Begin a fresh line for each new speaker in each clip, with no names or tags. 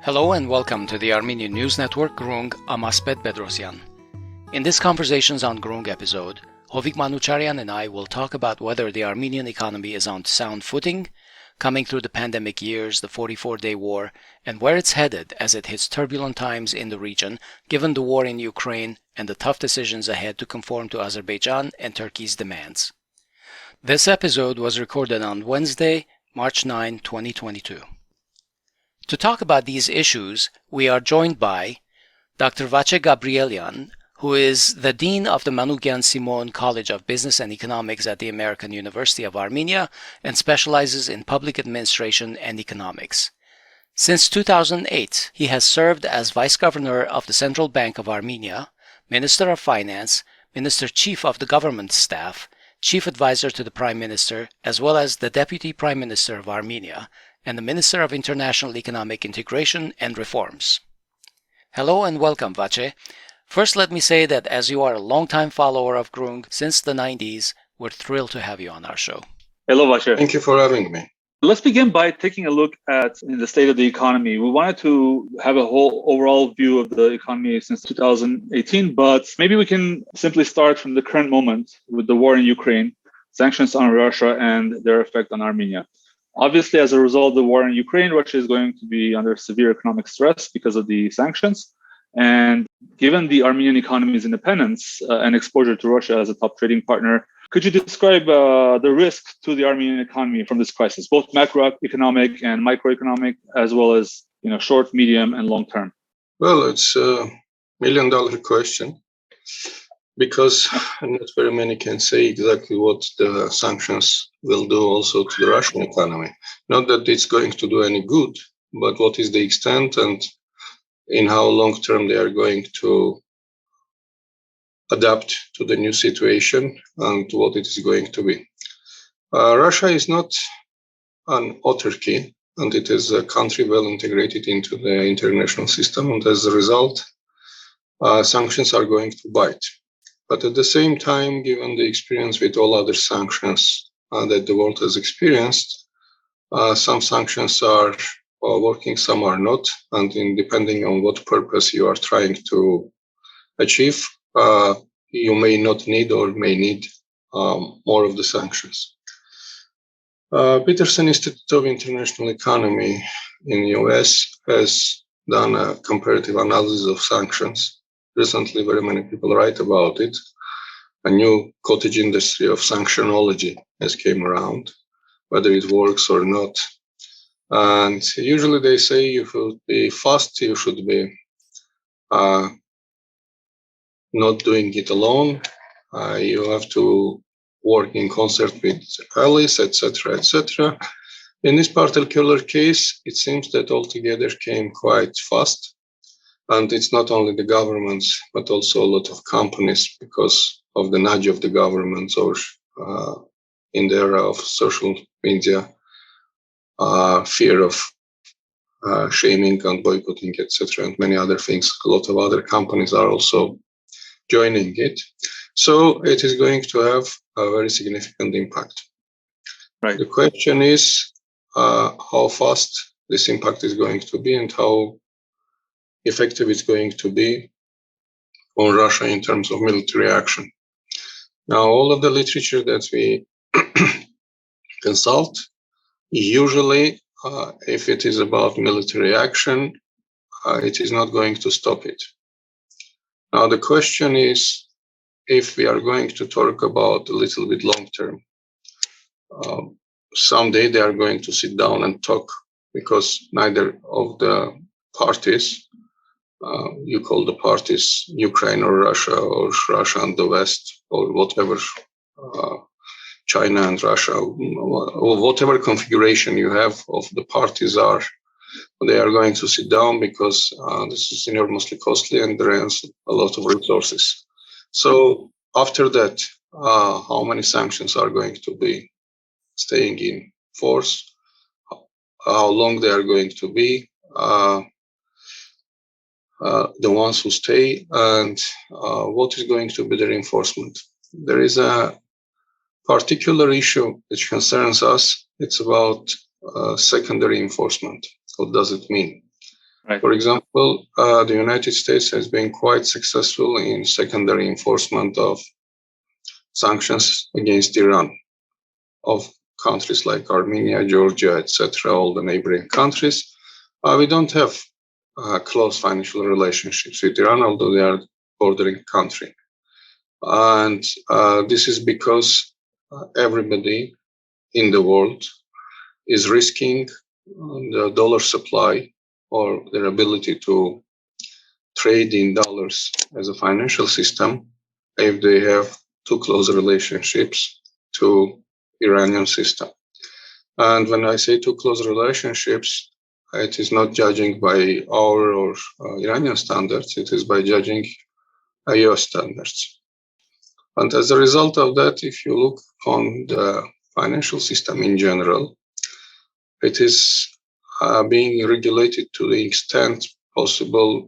Hello and welcome to the Armenian News Network Grung. I'm Asbed Bedrossian. In this Conversations on Grung episode, Hovik Manucharyan and I will talk about whether the Armenian economy is on sound footing, coming through the pandemic years, the 44-day war, and where it's headed as it hits turbulent times in the region, given the war in Ukraine and the tough decisions ahead to conform to Azerbaijan and Turkey's demands. This episode was recorded on Wednesday, March 9, 2022. To talk about these issues, we are joined by Dr. Vache Gabrielyan, who is the Dean of the Manoogian Simone College of Business and Economics at the American University of Armenia and specializes in public administration and economics. Since 2008, he has served as Vice Governor of the Central Bank of Armenia, Minister of Finance, Minister-Chief of the Government Staff, Chief Advisor to the Prime Minister, as well as the Deputy Prime Minister of Armenia, and the Minister of International Economic Integration and Reforms. Hello and welcome, Vache. First, let me say that as you are a long-time follower of Grung since the 90s, we're thrilled to have you on our show.
Hello, Vache.
Thank you for having me.
Let's begin by taking a look at the state of the economy. We wanted to have a whole overall view of the economy since 2018, but maybe we can simply start from the current moment with the war in Ukraine, sanctions on Russia, and their effect on Armenia. Obviously, as a result of the war in Ukraine, Russia is going to be under severe economic stress because of the sanctions. And given the Armenian economy's independence and exposure to Russia as a top trading partner, could you describe the risk to the Armenian economy from this crisis, both macroeconomic and microeconomic, as well as short, medium, and long term?
Well, it's a million-dollar question because not very many can say exactly what the sanctions will do also to the Russian economy. Not that it's going to do any good, but what is the extent and in how long term they are going to adapt to the new situation and what it is going to be. Russia is not an autarky, and it is a country well integrated into the international system, and as a result, sanctions are going to bite. But at the same time, given the experience with all other sanctions that the world has experienced, some sanctions are working, some are not, and depending on what purpose you are trying to achieve, you may not need or may need more of the sanctions. Peterson Institute of International Economy in the US has done a comparative analysis of sanctions. Recently, very many people write about it. A new cottage industry of sanctionology has came around, whether it works or not. And usually they say you should be fast, you should be not doing it alone. You have to work in concert with allies, etc., etc. In this particular case, it seems that altogether came quite fast. And it's not only the governments, but also a lot of companies, because of the nudge of the governments or in the era of social media, fear of shaming and boycotting, etc., and many other things. A lot of other companies are also joining it. So it is going to have a very significant impact.
Right.
The question is how fast this impact is going to be and how effective it's going to be on Russia in terms of military action. Now, all of the literature that we consult, usually, if it is about military action, it is not going to stop it. Now, the question is, if we are going to talk about a little bit long term, someday they are going to sit down and talk, because neither of the parties, you call the parties Ukraine or Russia and the West or whatever, China and Russia, or whatever configuration you have of the parties are, they are going to sit down because this is enormously costly and drains a lot of resources. So after that, how many sanctions are going to be staying in force? How long they are going to be? The ones who stay, and what is going to be the reinforcement. There is a particular issue which concerns us. It's about secondary enforcement. What does it mean?
Right.
For example, the United States has been quite successful in secondary enforcement of sanctions against Iran, of countries like Armenia, Georgia, etc., all the neighboring countries. We don't have close financial relationships with Iran, although they are bordering country. And this is because everybody in the world is risking the dollar supply or their ability to trade in dollars as a financial system if they have too close relationships to Iranian system. And when I say too close relationships, it is not judging by our or Iranian standards, it is by judging US standards. And as a result of that, if you look on the financial system in general, it is being regulated to the extent possible,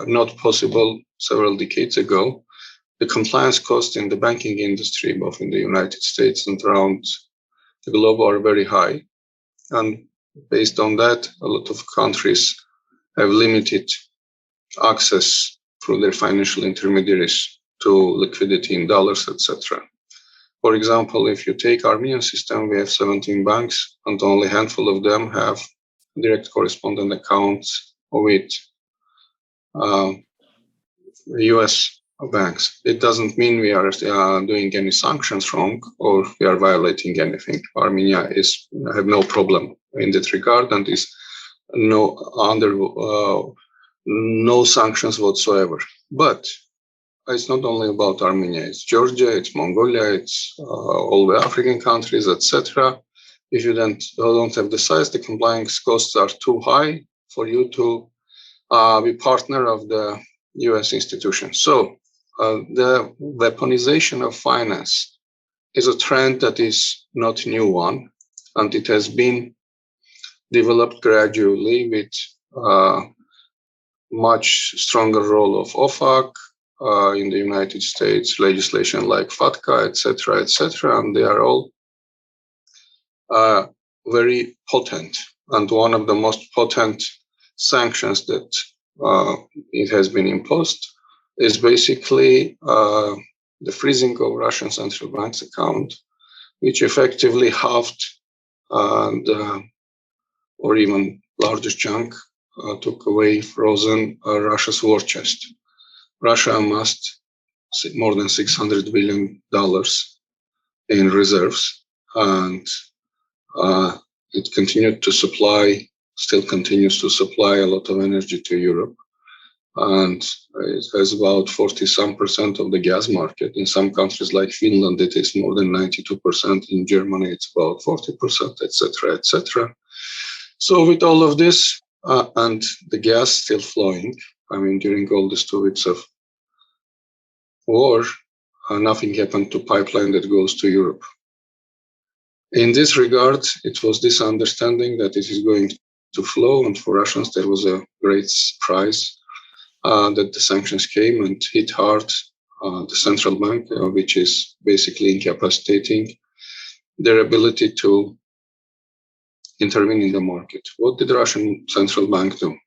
not possible several decades ago. The compliance costs in the banking industry, both in the United States and around the globe, are very high. And based on that, a lot of countries have limited access through their financial intermediaries to liquidity in dollars, etc. For example, if you take Armenian system, we have 17 banks, and only a handful of them have direct correspondent accounts with US banks. It doesn't mean we are doing any sanctions wrong or we are violating anything. Armenia have no problem in that regard and is under no sanctions whatsoever. But it's not only about Armenia. It's Georgia, it's Mongolia, it's all the African countries, etc. If you don't have the size, the compliance costs are too high for you to be partner of the US institution. So the weaponization of finance is a trend that is not new one, and it has been developed gradually with much stronger role of OFAC in the United States, legislation like FATCA, etc., and they are all very potent. And one of the most potent sanctions that it has been imposed is basically the freezing of Russian central bank's account, which effectively halved or even largest chunk took away frozen Russia's war chest. Russia amassed more than $600 billion in reserves, and it continued to supply, still continues to supply a lot of energy to Europe. And it has about 40% of the gas market. In some countries like Finland, it is more than 92%. In Germany, it's about 40%, etc., etc. So with all of this and the gas still flowing, I mean, during all these 2 weeks of war, nothing happened to pipeline that goes to Europe. In this regard, it was this understanding that it is going to flow, and for Russians, there was a great surprise that the sanctions came and hit hard the central bank, which is basically incapacitating their ability to intervene in the market. What did the Russian central bank do?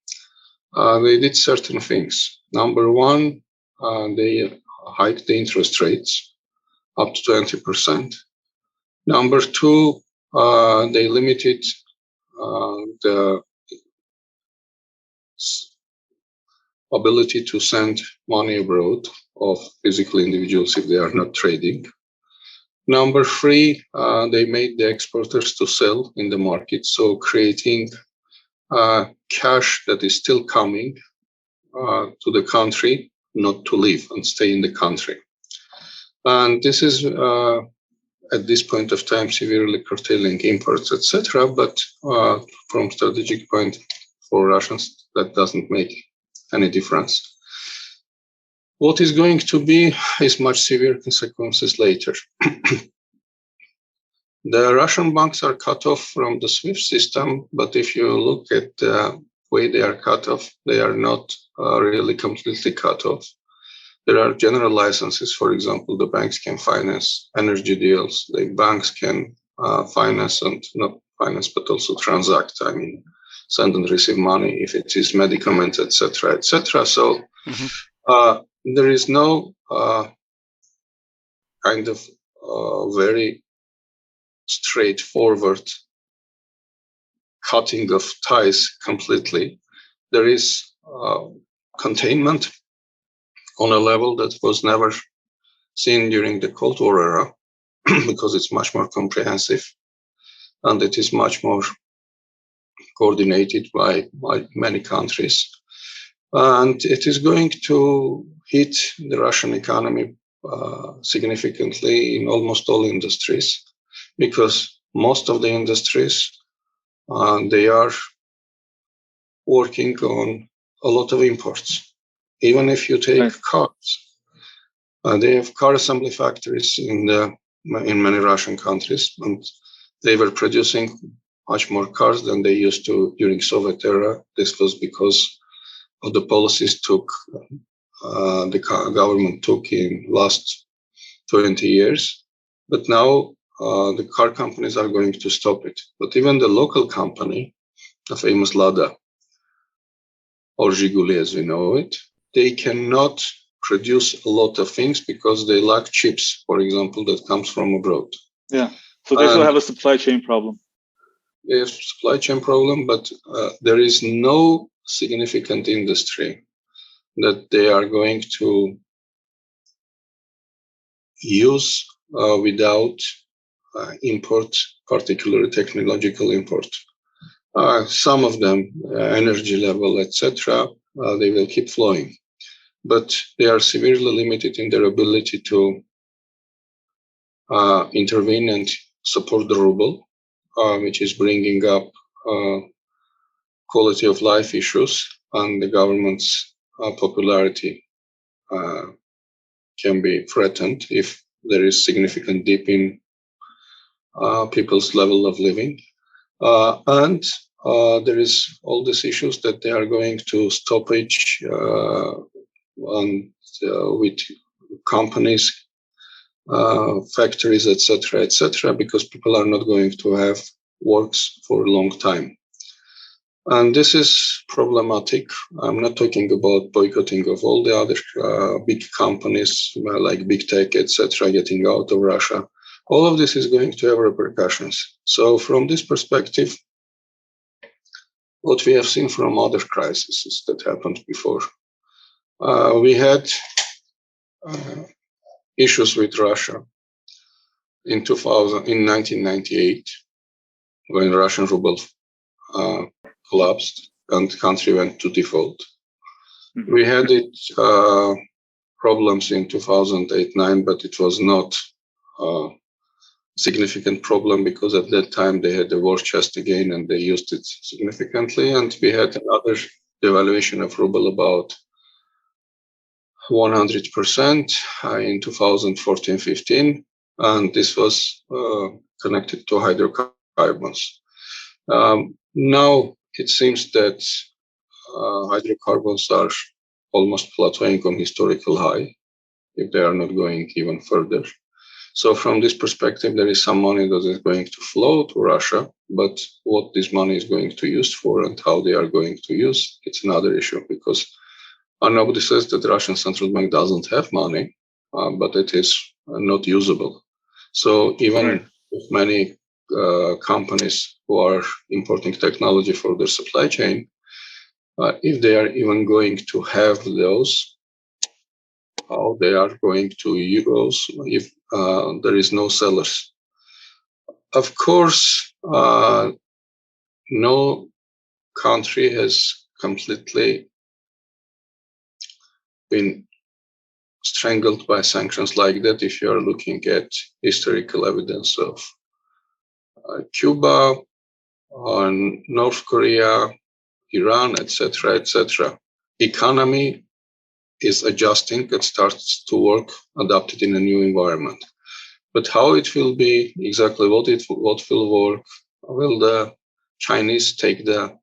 They did certain things. Number one, they hiked the interest rates up to 20%. Number two, they limited the ability to send money abroad of physical individuals if they are not trading. Number three, they made the exporters to sell in the market, so creating cash that is still coming to the country, not to leave and stay in the country. And this is at this point of time severely curtailing imports, etc. But from strategic point for Russians, that doesn't make any difference. What is going to be is much severe consequences later. The Russian banks are cut off from the SWIFT system, but if you look at the way they are cut off, they are not really completely cut off. There are general licenses. For example, the banks can finance energy deals. The banks can finance and not finance, but also transact. I mean, send and receive money, if it is medicaments, etc., etc. So there is no kind of very straightforward cutting of ties completely. There is containment on a level that was never seen during the Cold War era, because it's much more comprehensive and it is much more coordinated by many countries. And it is going to hit the Russian economy significantly in almost all industries, because most of the industries, they are working on a lot of imports. Even if you take cars, they have car assembly factories in many Russian countries, and they were producing much more cars than they used to during Soviet era. This was because of the policies the government took in last 20 years. But now the car companies are going to stop it. But even the local company, the famous Lada or Zhiguli as we know it, they cannot produce a lot of things because they lack chips, for example, that comes from abroad.
Yeah. So they still have a supply chain problem.
They have supply chain problem, but there is no significant industry that they are going to use without import, particularly technological import. Some of them, energy level, etc., they will keep flowing, but they are severely limited in their ability to intervene and support the ruble, which is bringing up quality of life issues, and the government's popularity can be threatened if there is significant dip in people's level of living. And there is all these issues that they are going to stoppage with companies, factories, etc., because people are not going to have works for a long time. And this is problematic. I'm not talking about boycotting of all the other big companies like big tech, etc., getting out of Russia. All of this is going to have repercussions. So from this perspective, what we have seen from other crises that happened before, we had issues with Russia in 1998, when Russian ruble collapsed and the country went to default. Mm-hmm. We had problems in 2008-9, but it was not a significant problem because at that time they had the war chest again and they used it significantly. And we had another devaluation of ruble about 100% in 2014-15, and this was connected to hydrocarbons. Now it seems that hydrocarbons are almost plateauing on historical high, if they are not going even further. So from this perspective, there is some money that is going to flow to Russia, but what this money is going to use for and how they are going to use, it's another issue, because nobody says that the Russian central bank doesn't have money, but it is not usable. So even if many companies who are importing technology for their supply chain, if they are even going to have those, how they are going to use if there is no sellers. Of course, no country has completely been strangled by sanctions like that. If you are looking at historical evidence of Cuba, on North Korea, Iran, etc., economy is adjusting and starts to work, adapted in a new environment. But how it will be, exactly what will work, will the Chinese take the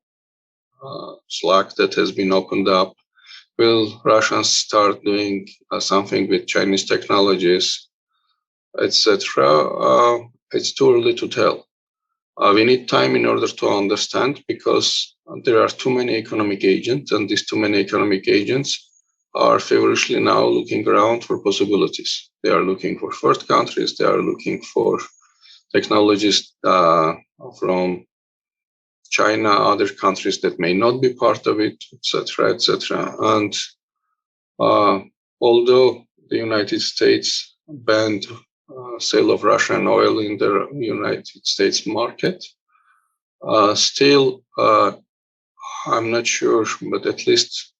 slack that has been opened up? Will Russians start doing something with Chinese technologies, etc.? It's too early to tell. We need time in order to understand, because there are too many economic agents, and these too many economic agents are feverishly now looking around for possibilities. They are looking for third countries. They are looking for technologies from China, other countries that may not be part of it, etc., etc. And although the United States banned sale of Russian oil in the United States market, still, I'm not sure, but at least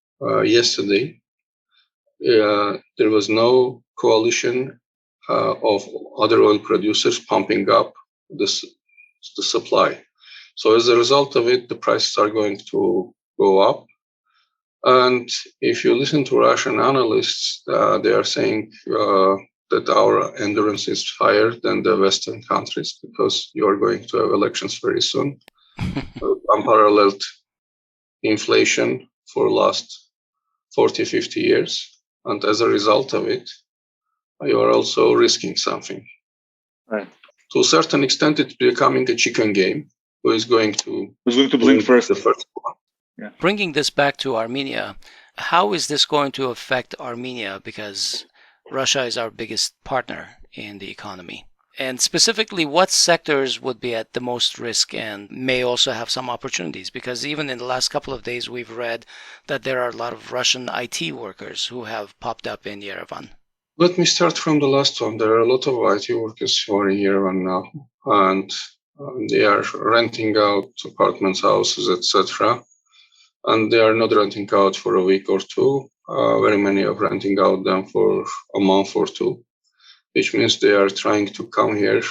yesterday, there was no coalition of other oil producers pumping up the supply. So as a result of it, the prices are going to go up. And if you listen to Russian analysts, they are saying that our endurance is higher than the Western countries, because you are going to have elections very soon. Unparalleled inflation for last 40, 50 years. And as a result of it, you are also risking something.
Right.
To a certain extent, it's becoming a chicken game. Who's going to
blink first?
The first one.
Yeah. Bringing this back to Armenia, how is this going to affect Armenia? Because Russia is our biggest partner in the economy. And specifically, what sectors would be at the most risk and may also have some opportunities? Because even in the last couple of days, we've read that there are a lot of Russian IT workers who have popped up in Yerevan.
Let me start from the last one. There are a lot of IT workers who are in Yerevan now, and they are renting out apartments, houses, etc. And they are not renting out for a week or two. Very many are renting out them for a month or two, which means they are trying to come here,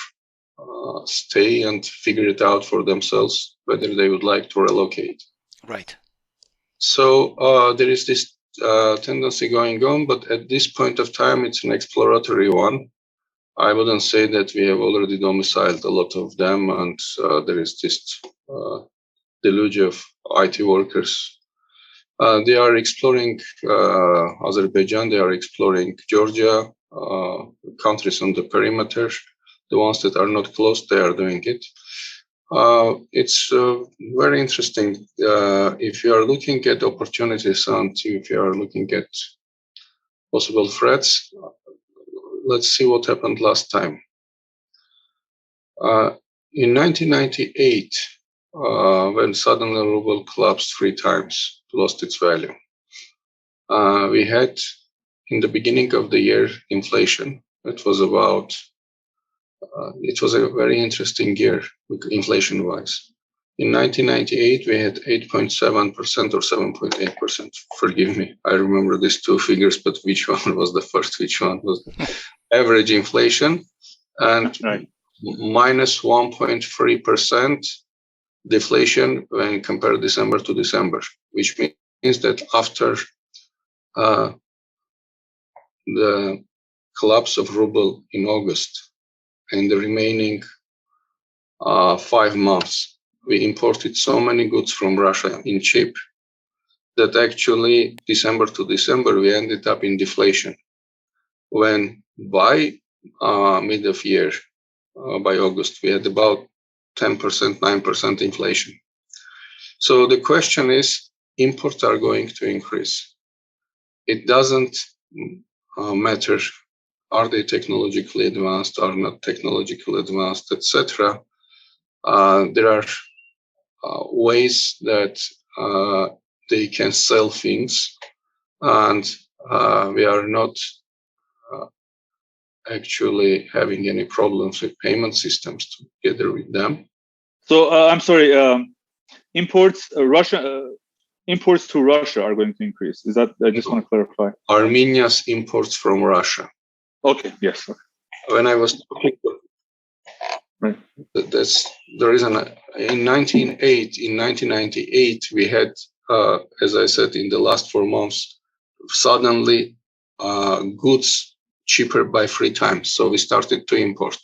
stay, and figure it out for themselves whether they would like to relocate.
Right.
So there is this tendency going on, but at this point of time, it's an exploratory one. I wouldn't say that we have already domiciled a lot of them, and there is this deluge of IT workers. They are exploring Azerbaijan, they are exploring Georgia, countries on the perimeter. The ones that are not close, they are doing it. It's very interesting. If you are looking at opportunities and if you are looking at possible threats, let's see what happened last time. In 1998, when suddenly ruble collapsed 3 times, lost its value, we had in the beginning of the year inflation. It was about it was a very interesting year inflation-wise. In 1998, we had 8.7% or 7.8%. Forgive me, I remember these two figures, but which one was the first? Which one was the average inflation? And right. Minus 1.3% deflation when compared December to December, which means that after the collapse of ruble in August, in the remaining 5 months, we imported so many goods from Russia in cheap that actually December to December, we ended up in deflation. When by mid of year, by August, we had about 10%, 9% inflation. So the question is, imports are going to increase. It doesn't matter, are they technologically advanced or not technologically advanced, etc. There are ways that they can sell things, and we are not actually having any problems with payment systems together with them.
So I'm sorry, imports to Russia are going to increase. Is that? I just want to clarify.
Armenia's imports from Russia.
Okay. Yes. Okay.
When I was talking, right. That's the reason. In 1998, we had, as I said, in the last 4 months, suddenly goods cheaper by 3 times. So we started to import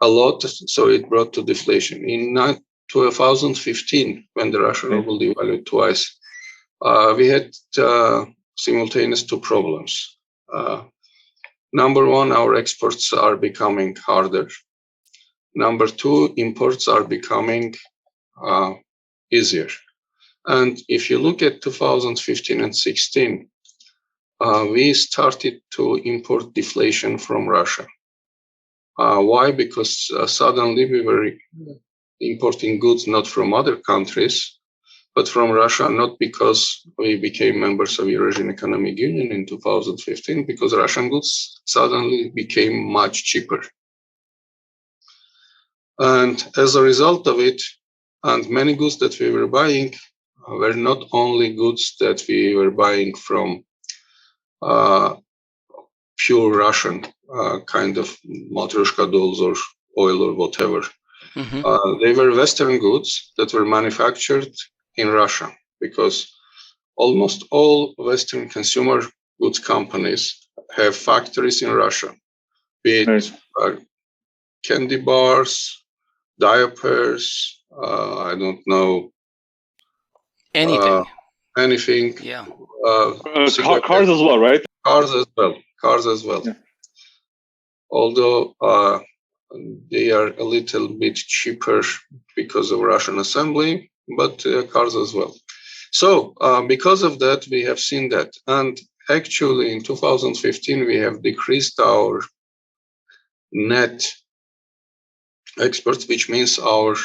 a lot. So it brought to deflation. In 2015, when the Russian ruble devalued twice, we had simultaneous 2 problems. Number one, our exports are becoming harder. Number two, imports are becoming easier. And if you look at 2015 and 16, we started to import deflation from Russia. Why? Because suddenly we were importing goods not from other countries, but from Russia, not because we became members of Eurasian Economic Union in 2015, because Russian goods suddenly became much cheaper. And as a result of it, and many goods that we were buying were not only goods that we were buying from pure Russian kind of matryoshka dolls or oil or whatever. They were Western goods that were manufactured in Russia, because almost all Western consumer goods companies have factories in Russia, be it candy bars, diapers, I don't know.
Anything.
Anything.
Yeah.
Cars as well, right?
Cars as well. Yeah. Although they are a little bit cheaper because of Russian assembly, but cars as well. So because of that, we have seen that. And actually in 2015, we have decreased our net exports, which means our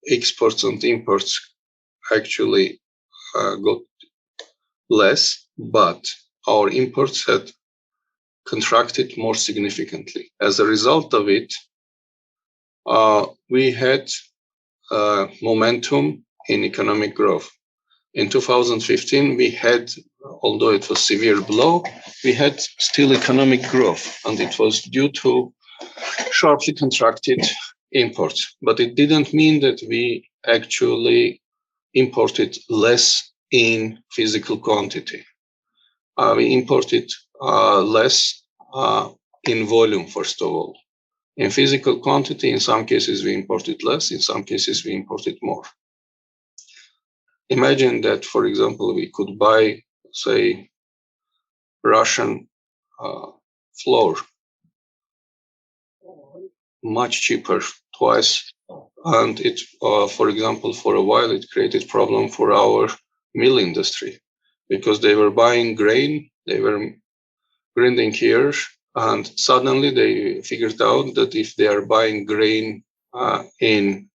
exports and imports actually got less, but our imports had contracted more significantly. As a result of it, we had momentum in economic growth. In 2015, we had, although it was a severe blow, we had still economic growth, and it was due to sharply contracted imports. But it didn't mean that we actually imported less in physical quantity. We imported less in volume, first of all. In physical quantity, in some cases we imported less, in some cases we imported more. Imagine that, for example, we could buy, say, Russian flour much cheaper, twice. And it, for example, for a while, it created problem for our mill industry, because they were buying grain, they were grinding here, and suddenly they figured out that if they are buying grain in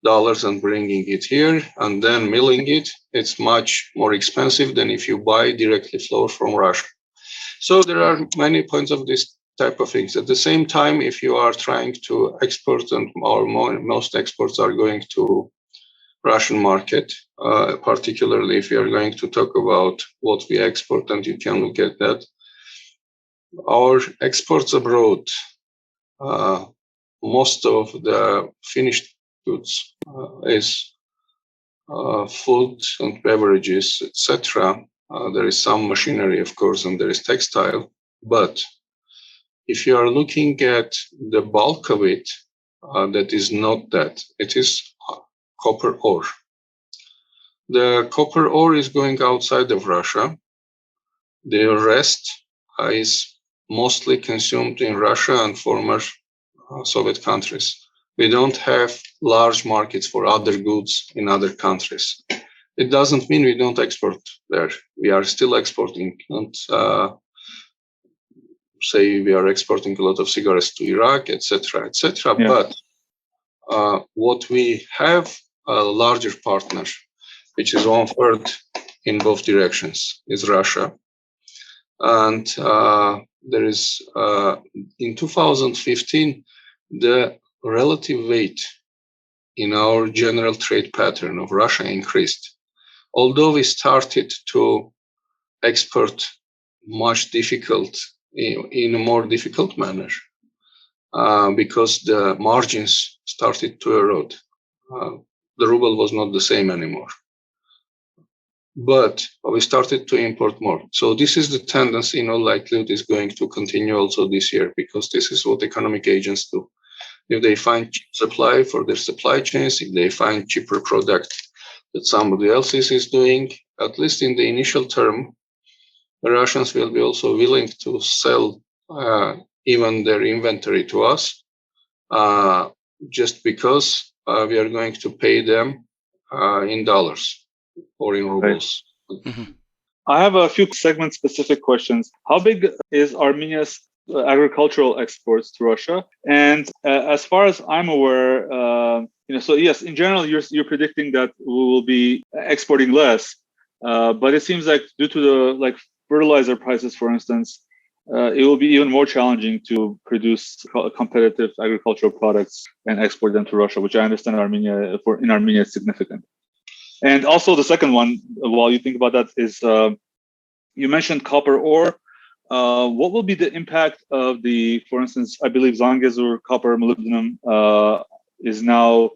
dollars and bringing it here and then milling it, it's much more expensive than if you buy directly flour from Russia. So there are many points of this type of things. At the same time, if you are trying to export, and most exports are going to Russian market, particularly if you are going to talk about what we export, and you can look at that. Our exports abroad, most of the finished goods is food and beverages, etc. There is some machinery, of course, and there is textile. But if you are looking at the bulk of it, that is not that. It is copper ore. The copper ore is going outside of Russia. The rest is mostly consumed in Russia and former Soviet countries. We don't have large markets for other goods in other countries. It doesn't mean we don't export there. We are still exporting, and say we are exporting a lot of cigarettes to Iraq, etc., etc. Yeah. But what we have a larger partner, which is 1/3 in both directions, is Russia. And there is, in 2015, the relative weight in our general trade pattern of Russia increased. Although we started to export much difficult, in a more difficult manner, because the margins started to erode. The ruble was not the same anymore. But we started to import more. So this is the tendency, in all likelihood, is going to continue also this year, because this is what economic agents do. If they find cheap supply for their supply chains, if they find cheaper product that somebody else is doing, at least in the initial term, the Russians will be also willing to sell even their inventory to us, just because we are going to pay them in dollars or in rubles.
Right. Mm-hmm. I have a few segment-specific questions. How big is Armenia's agricultural exports to Russia? And as far as I'm aware, so yes, in general, you're predicting that we will be exporting less, but it seems like due to the fertilizer prices, for instance, it will be even more challenging to produce competitive agricultural products and export them to Russia, which I understand in Armenia is significant. And also the second one, while you think about that, is you mentioned copper ore. What will be the impact of for instance, I believe Zangezur copper molybdenum is now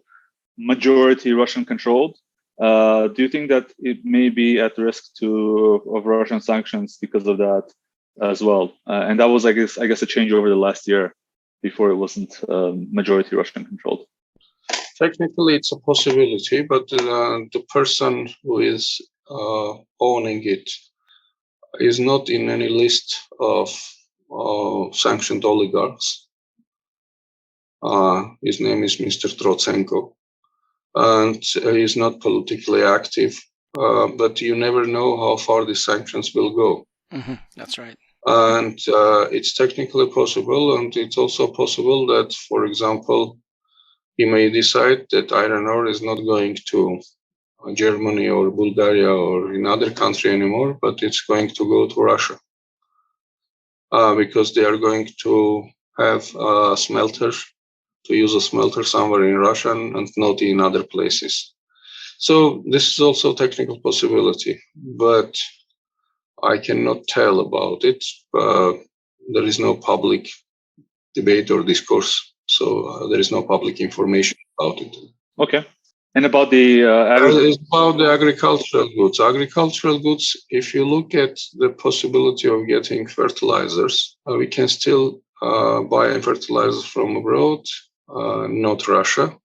majority Russian controlled. Do you think that it may be at risk of Russian sanctions because of that as well? And that was, I guess, a change over the last year. Before it wasn't majority Russian controlled.
Technically, it's a possibility, but the person who is owning it is not in any list of sanctioned oligarchs. His name is Mr. Trotsenko, and he is not politically active, but you never know how far the sanctions will go.
Mm-hmm. That's right.
And it's technically possible, and it's also possible that, for example, he may decide that iron ore is not going to Germany or Bulgaria or another country anymore, but it's going to go to Russia because they are going to have a smelter, to use a smelter somewhere in Russia and not in other places. So this is also a technical possibility, but I cannot tell about it. There is no public debate or discourse, so there is no public information about it.
Okay. And about the
it's about the agricultural goods. Agricultural goods, if you look at the possibility of getting fertilizers, we can still buy fertilizers from abroad, not Russia.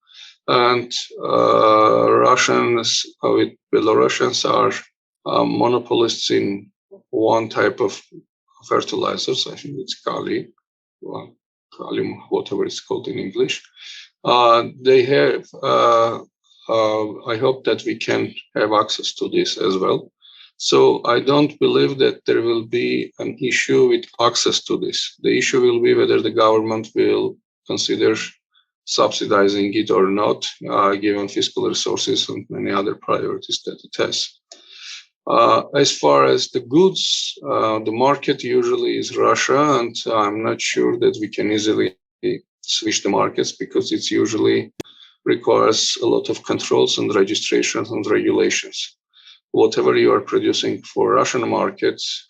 And Russians with Belarusians are monopolists in one type of fertilizers. I think it's Kali, Kalium, whatever it's called in English. They have. I hope that we can have access to this as well. So I don't believe that there will be an issue with access to this. The issue will be whether the government will consider subsidizing it or not, given fiscal resources and many other priorities that it has. As far as the goods, the market usually is Russia, and I'm not sure that we can easily switch the markets because it's usually requires a lot of controls and registrations and regulations. Whatever you are producing for Russian markets,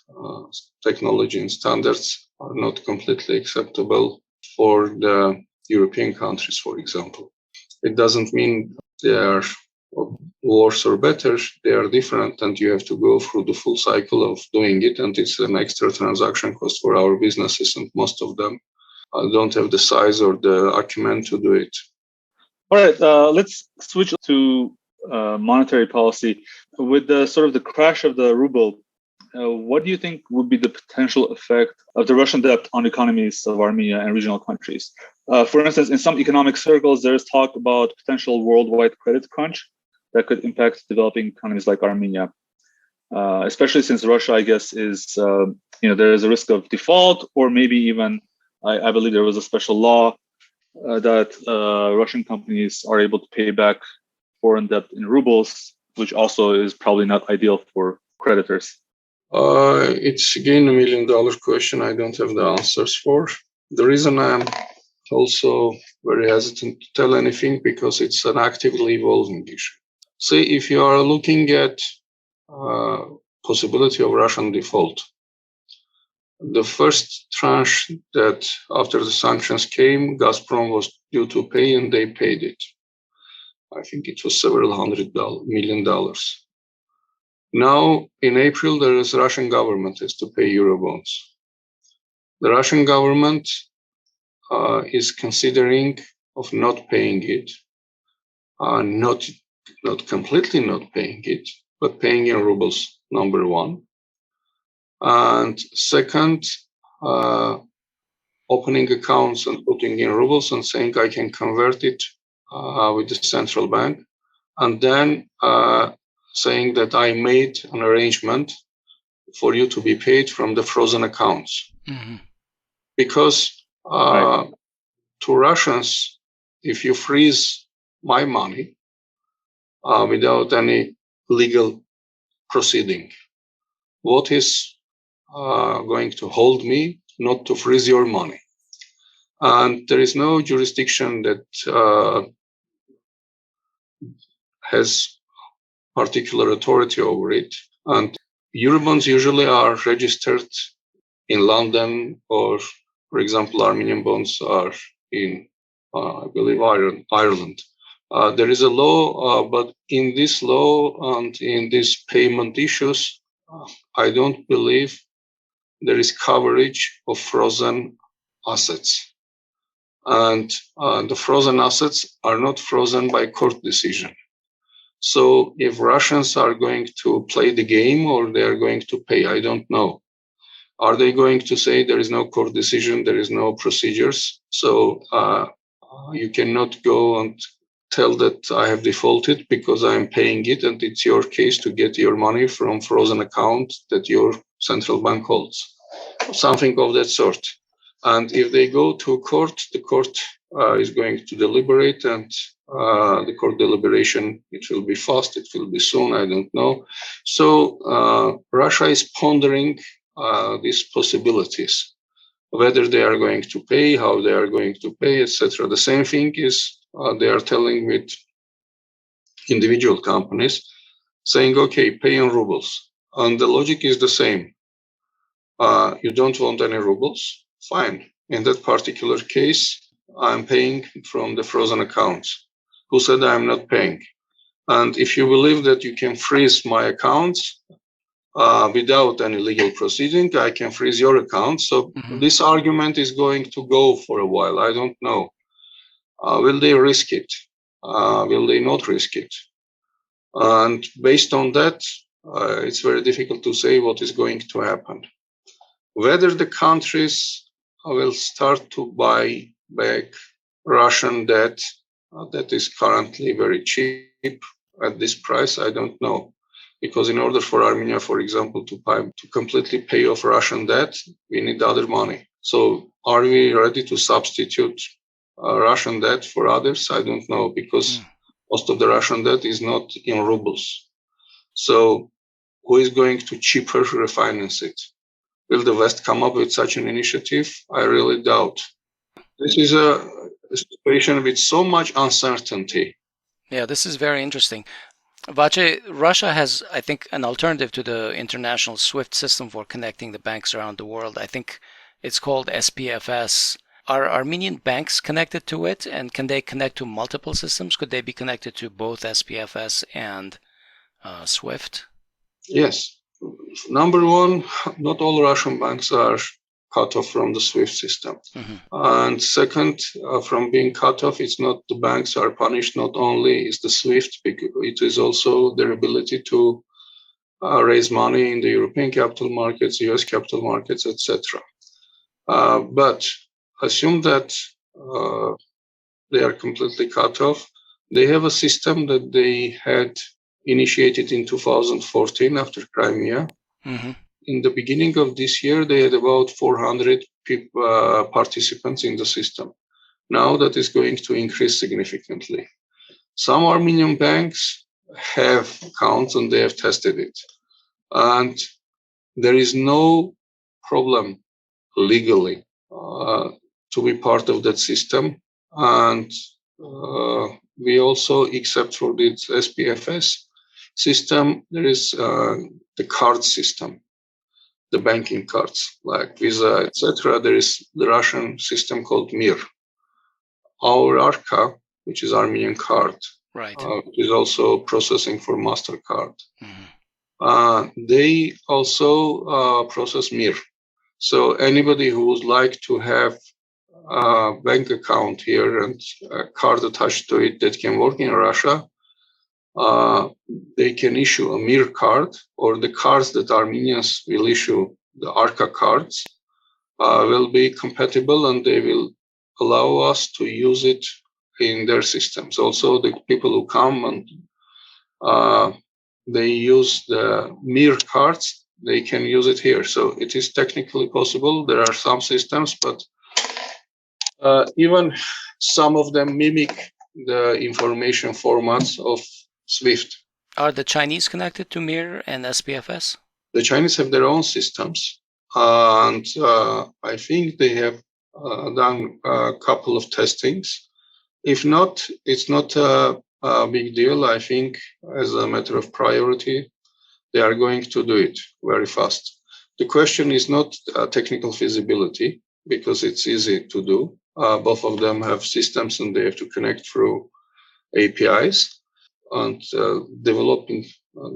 technology and standards are not completely acceptable for the European countries, for example. It doesn't mean they are worse or better, they are different, and you have to go through the full cycle of doing it, and it's an extra transaction cost for our businesses, and most of them don't have the size or the acumen to do it.
All right, let's switch to monetary policy. With the sort of the crash of the ruble, what do you think would be the potential effect of the Russian debt on economies of Armenia and regional countries? For instance, in some economic circles, there's talk about potential worldwide credit crunch that could impact developing economies like Armenia, especially since Russia, I guess, is, there is a risk of default, or maybe even, I believe there was a special law that Russian companies are able to pay back foreign debt in rubles, which also is probably not ideal for creditors.
It's again $1 million question I don't have the answers for. The reason I'm also very hesitant to tell anything because it's an actively evolving issue. See, if you are looking at possibility of Russian default, the first tranche that after the sanctions came, Gazprom was due to pay and they paid it. I think it was several $100 million. Now, in April, there is Russian government has to pay Eurobonds. The Russian government is considering of not paying it, not completely not paying it, but paying in rubles, number one. And second, opening accounts and putting in rubles and saying I can convert it with the central bank, and then saying that I made an arrangement for you to be paid from the frozen accounts.
Mm-hmm.
Because
Right.
to Russians, if you freeze my money without any legal proceeding, what is going to hold me not to freeze your money? And there is no jurisdiction that has particular authority over it. And Eurobonds usually are registered in London, or, for example, Armenian bonds are in, I believe, Ireland. There is a law, but in this law and in these payment issues, I don't believe there is coverage of frozen assets. And the frozen assets are not frozen by court decision. So if Russians are going to play the game or they are going to pay, I don't know. Are they going to say there is no court decision, there is no procedures, so you cannot go and tell that I have defaulted because I am paying it and it's your case to get your money from frozen account that your central bank holds? Something of that sort. And if they go to court, the court is going to deliberate, and the court deliberation, it will be fast, it will be soon, I don't know. So Russia is pondering these possibilities, whether they are going to pay, how they are going to pay, etc. The same thing is they are telling with individual companies, saying, okay, pay in rubles. And the logic is the same. You don't want any rubles? Fine. In that particular case, I'm paying from the frozen accounts. Who said I'm not paying? And if you believe that you can freeze my accounts without any legal proceeding, I can freeze your account. So this argument is going to go for a while. I don't know. Will they risk it? Will they not risk it? And based on that, it's very difficult to say what is going to happen. Whether the countries will start to buy back Russian debt that is currently very cheap at this price, I don't know. Because in order for Armenia, for example, to completely pay off Russian debt, we need other money. So are we ready to substitute Russian debt for others? I don't know, because most of the Russian debt is not in rubles. So who is going to cheaper refinance it? Will the West come up with such an initiative? I really doubt. This is a situation with so much uncertainty.
Yeah, this is very interesting. Vache, Russia has, I think, an alternative to the international SWIFT system for connecting the banks around the world. I think it's called SPFS. Are Armenian banks connected to it, and can they connect to multiple systems? Could they be connected to both SPFS and SWIFT?
Yes. Number one, not all Russian banks are cut off from the SWIFT system. And second, from being cut off, it's not the banks are punished, not only is the SWIFT, it is also their ability to raise money in the European capital markets, US capital markets, etc. But assume that they are completely cut off. They have a system that they had initiated in 2014 after Crimea. In the beginning of this year, they had about 400 participants in the system. Now that is going to increase significantly. Some Armenian banks have accounts and they have tested it. And there is no problem legally to be part of that system. And we also, except for the SPFS system, there is the card system, the banking cards like Visa, etc. There is the Russian system called MIR. Our ARCA, which is Armenian card,
right,
is also processing for MasterCard. They also process MIR. So anybody who would like to have a bank account here and a card attached to it that can work in Russia, they can issue a MIR card, or the cards that Armenians will issue, the ARCA cards, will be compatible and they will allow us to use it in their systems. Also, the people who come and they use the Mir cards, they can use it here. So it is technically possible. There are some systems, but even some of them mimic the information formats of SWIFT.
Are the Chinese connected to Mir and SPFS?
The Chinese have their own systems, and I think they have done a couple of testings. If not, it's not a big deal. I think as a matter of priority, they are going to do it very fast. The question is not technical feasibility, because it's easy to do. Both of them have systems and they have to connect through APIs, and developing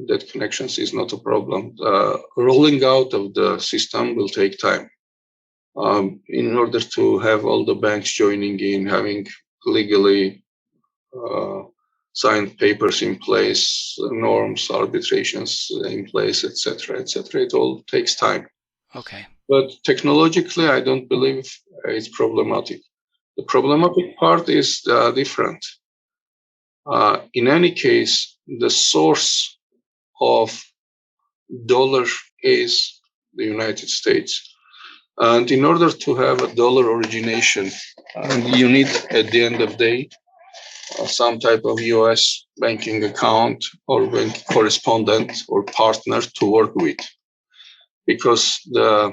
that connections is not a problem. Rolling out of the system will take time. In order to have all the banks joining in, having legally signed papers in place, norms, arbitrations in place, etc., etc., it all takes time.
Okay.
But technologically, I don't believe it's problematic. The problematic part is different. In any case, the source of dollar is the United States. And in order to have a dollar origination, you need, at the end of the day, some type of US banking account or bank correspondent or partner to work with. Because the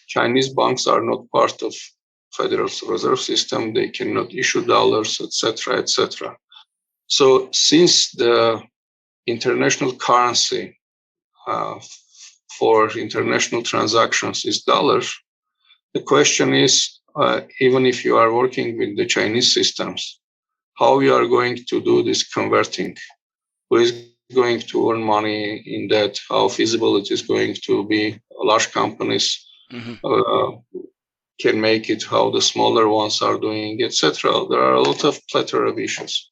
Chinese banks are not part of Federal Reserve System, they cannot issue dollars, etc., etc. So since the international currency for international transactions is dollars, the question is, even if you are working with the Chinese systems, how you are going to do this converting? Who is going to earn money in that? How feasible it is going to be? Large companies can make it, how the smaller ones are doing, etc. There are a lot of plethora of issues.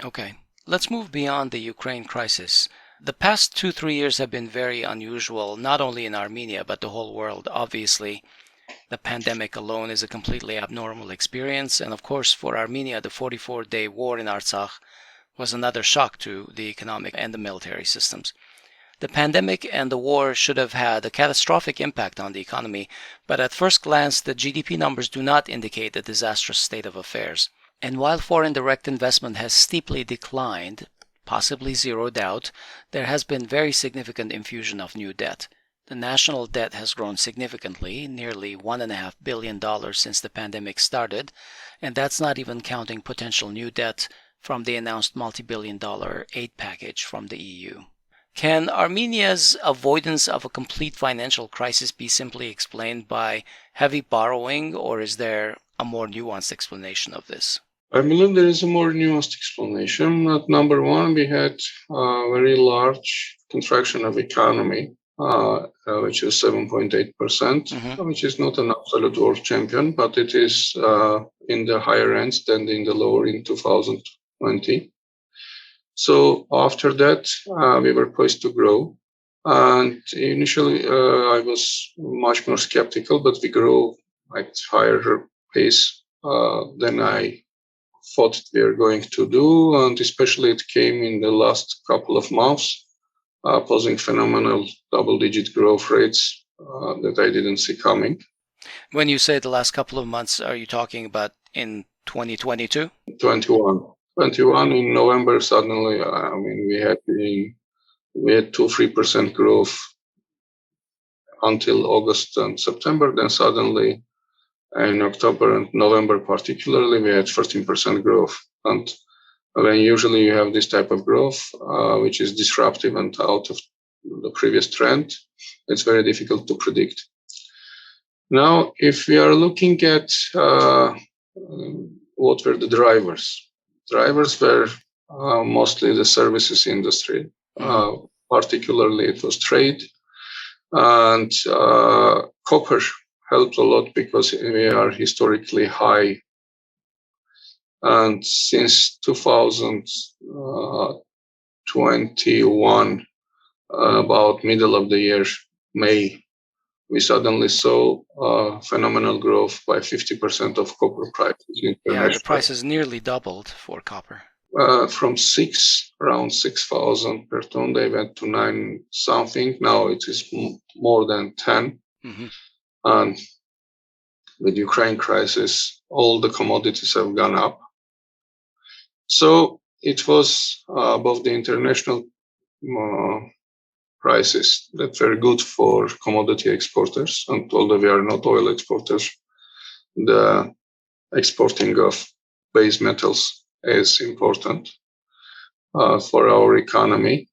Okay, let's move beyond the Ukraine crisis. The past 2-3 years have been very unusual, not only in Armenia, but the whole world. Obviously, the pandemic alone is a completely abnormal experience. And of course, for Armenia, the 44-day war in Artsakh was another shock to the economic and the military systems. The pandemic and the war should have had a catastrophic impact on the economy, but at first glance, the GDP numbers do not indicate a disastrous state of affairs. And while foreign direct investment has steeply declined, possibly zeroed out, there has been very significant infusion of new debt. The national debt has grown significantly, nearly $1.5 billion since the pandemic started, and that's not even counting potential new debt from the announced multi-billion-dollar aid package from the EU. Can Armenia's avoidance of a complete financial crisis be simply explained by heavy borrowing, or is there a more nuanced explanation of this?
I believe there is a more nuanced explanation. At number one, we had a very large contraction of economy, which is 7.8%, which is not an absolute world champion, but it is in the higher ends than in the lower in 2020. So after that, we were poised to grow. And initially, I was much more skeptical, but we grew at higher pace than I thought we were going to do. And especially it came in the last couple of months, posing phenomenal double-digit growth rates that I didn't see coming.
When you say the last couple of months, are you talking about in 2022?
21 in November, suddenly, we had 2-3% growth until August and September. Then suddenly in October and November particularly, we had 13% growth. And when usually you have this type of growth, which is disruptive and out of the previous trend, it's very difficult to predict. Now, if we are looking at what were the drivers? Drivers were mostly the services industry. Particularly it was trade, and copper helped a lot because we are historically high. And since 2021, about middle of the year, May, we suddenly saw phenomenal growth by 50% of copper prices
Yeah, the
internationally.
prices nearly doubled for copper.
From around 6,000 per ton, they went to 9 something. Now it is more than 10.
Mm-hmm.
And with Ukraine crisis, all the commodities have gone up. So it was above the international prices that were good for commodity exporters. And although we are not oil exporters, the exporting of base metals is important for our economy.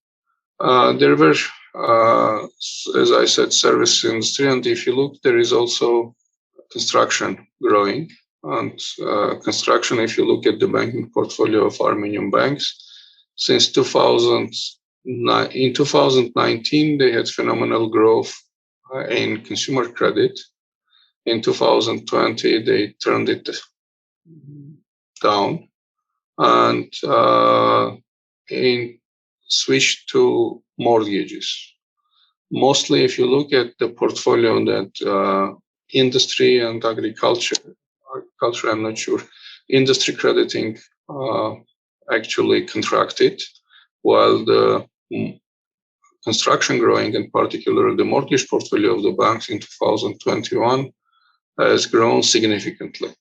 There were, as I said, service industry, and if you look, there is also construction growing. And construction, if you look at the banking portfolio of Armenian banks, since 2019, they had phenomenal growth in consumer credit. In 2020, they turned it down and switched to mortgages. Mostly, if you look at the portfolio that industry and agriculture, I'm not sure, industry crediting actually contracted, while the construction growing, in particular the mortgage portfolio of the banks in 2021 has grown significantly.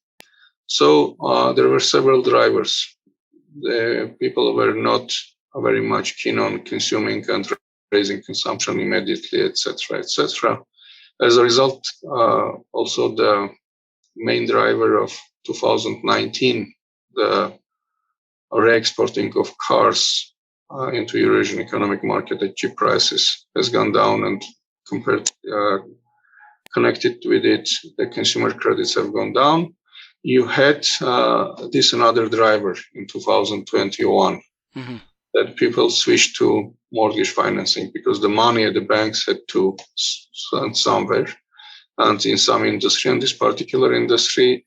So there were several drivers. The people were not very much keen on consuming and raising consumption immediately, etc., etc. As a result, also the main driver of 2019, the re-exporting of cars into Eurasian economic market at cheap prices has gone down, and connected with it, the consumer credits have gone down. You had this another driver in 2021 that people switched to mortgage financing because the money at the banks had to send somewhere. And in some industry, and this particular industry,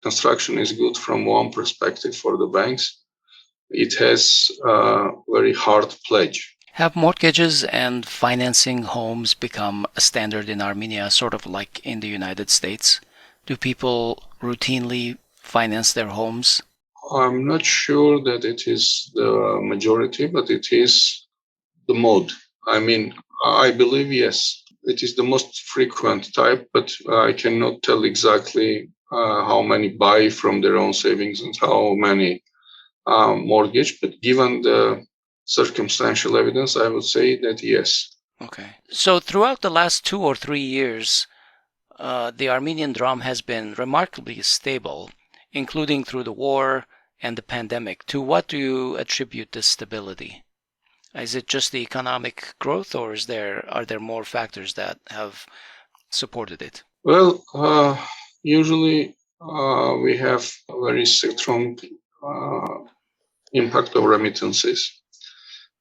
construction is good from one perspective for the banks. It has a very hard pledge.
Have mortgages and financing homes become a standard in Armenia, sort of like in the United States? Do people routinely finance their homes?
I'm not sure that it is the majority, but it is the mode. I mean, I believe, yes, it is the most frequent type, but I cannot tell exactly how many buy from their own savings and how many mortgage. But given the circumstantial evidence, I would say that yes.
Okay. So throughout the last 2 or 3 years, the Armenian dram has been remarkably stable, including through the war and the pandemic. To what do you attribute this stability? Is it just the economic growth, or are there more factors that have supported it?
Well, usually we have a very strong impact of remittances.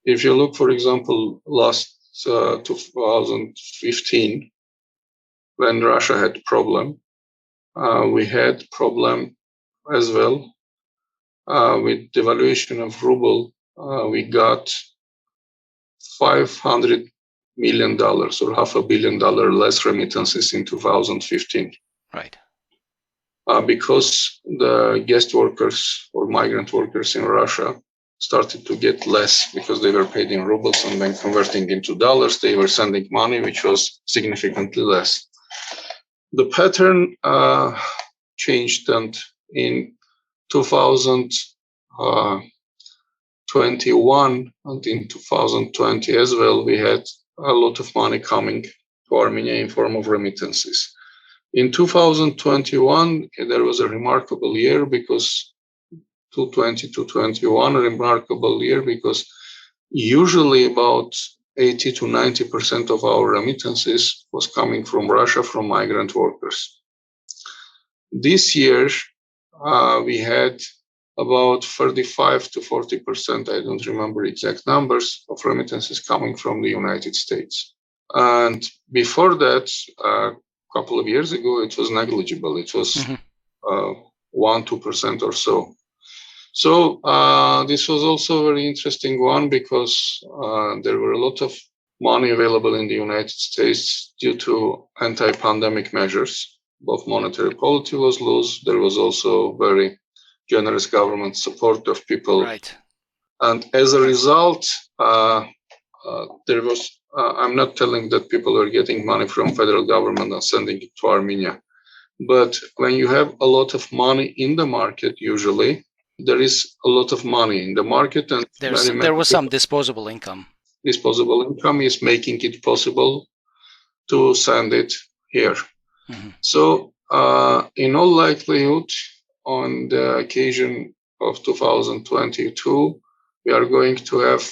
If you look, for example, last 2015, when Russia had problem, we had problem as well with devaluation of ruble. We got $500 million or $500 million less remittances in 2015.
Right.
Because the guest workers or migrant workers in Russia started to get less because they were paid in rubles, and then converting into dollars, they were sending money, which was significantly less. The pattern changed, and in 2021 and in 2020 as well, we had a lot of money coming to Armenia in form of remittances. In 2021, there was a remarkable year because 2020-2021, a remarkable year because usually about 80 to 90% of our remittances was coming from Russia, from migrant workers. This year, we had about 35 to 40%, I don't remember exact numbers, of remittances coming from the United States. And before that, a couple of years ago, it was negligible. It was 1-2% or so. So this was also a very interesting one because there were a lot of money available in the United States due to anti-pandemic measures. Both monetary policy was loose. There was also very generous government support of people.
Right.
And as a result, there was, I'm not telling that people are getting money from federal government and sending it to Armenia. But when you have a lot of money in the market, usually there is a lot of money in the market, and
there was some disposable income.
Disposable income is making it possible to send it here. Mm-hmm. So, in all likelihood, on the occasion of 2022, we are going to have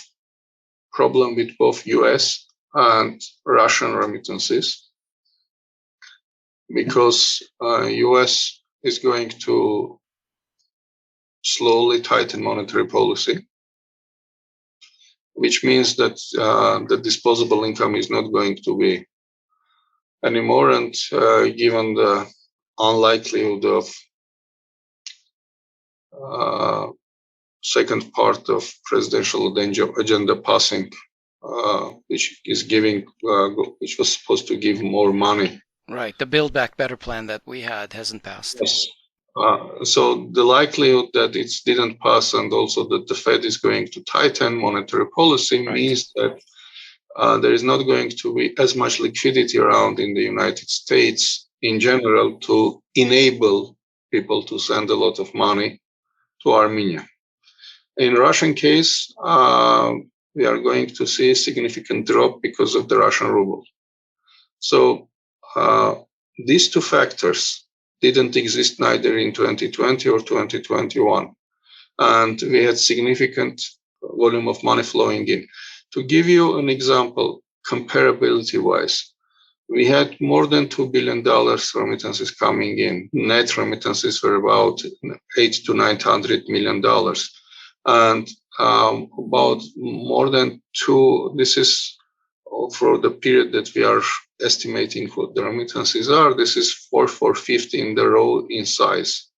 problem with both US and Russian remittances, because US is going to slowly tighten monetary policy, which means that the disposable income is not going to be anymore. And given the unlikelihood of second part of presidential agenda passing, which is giving, which was supposed to give more money.
Right, the Build Back Better plan that we had hasn't passed.
Yes. So the likelihood that it didn't pass, and also that the Fed is going to tighten monetary policy, right, means that there is not going to be as much liquidity around in the United States in general to enable people to send a lot of money to Armenia. In Russian case, we are going to see a significant drop because of the Russian ruble. So these two factors didn't exist neither in 2020 or 2021. And we had significant volume of money flowing in. To give you an example, comparability-wise, we had more than $2 billion remittances coming in. Net remittances were about $800 to $900 million. And about more than this is for the period that we are estimating what the remittances are, this is 450 in the row in size.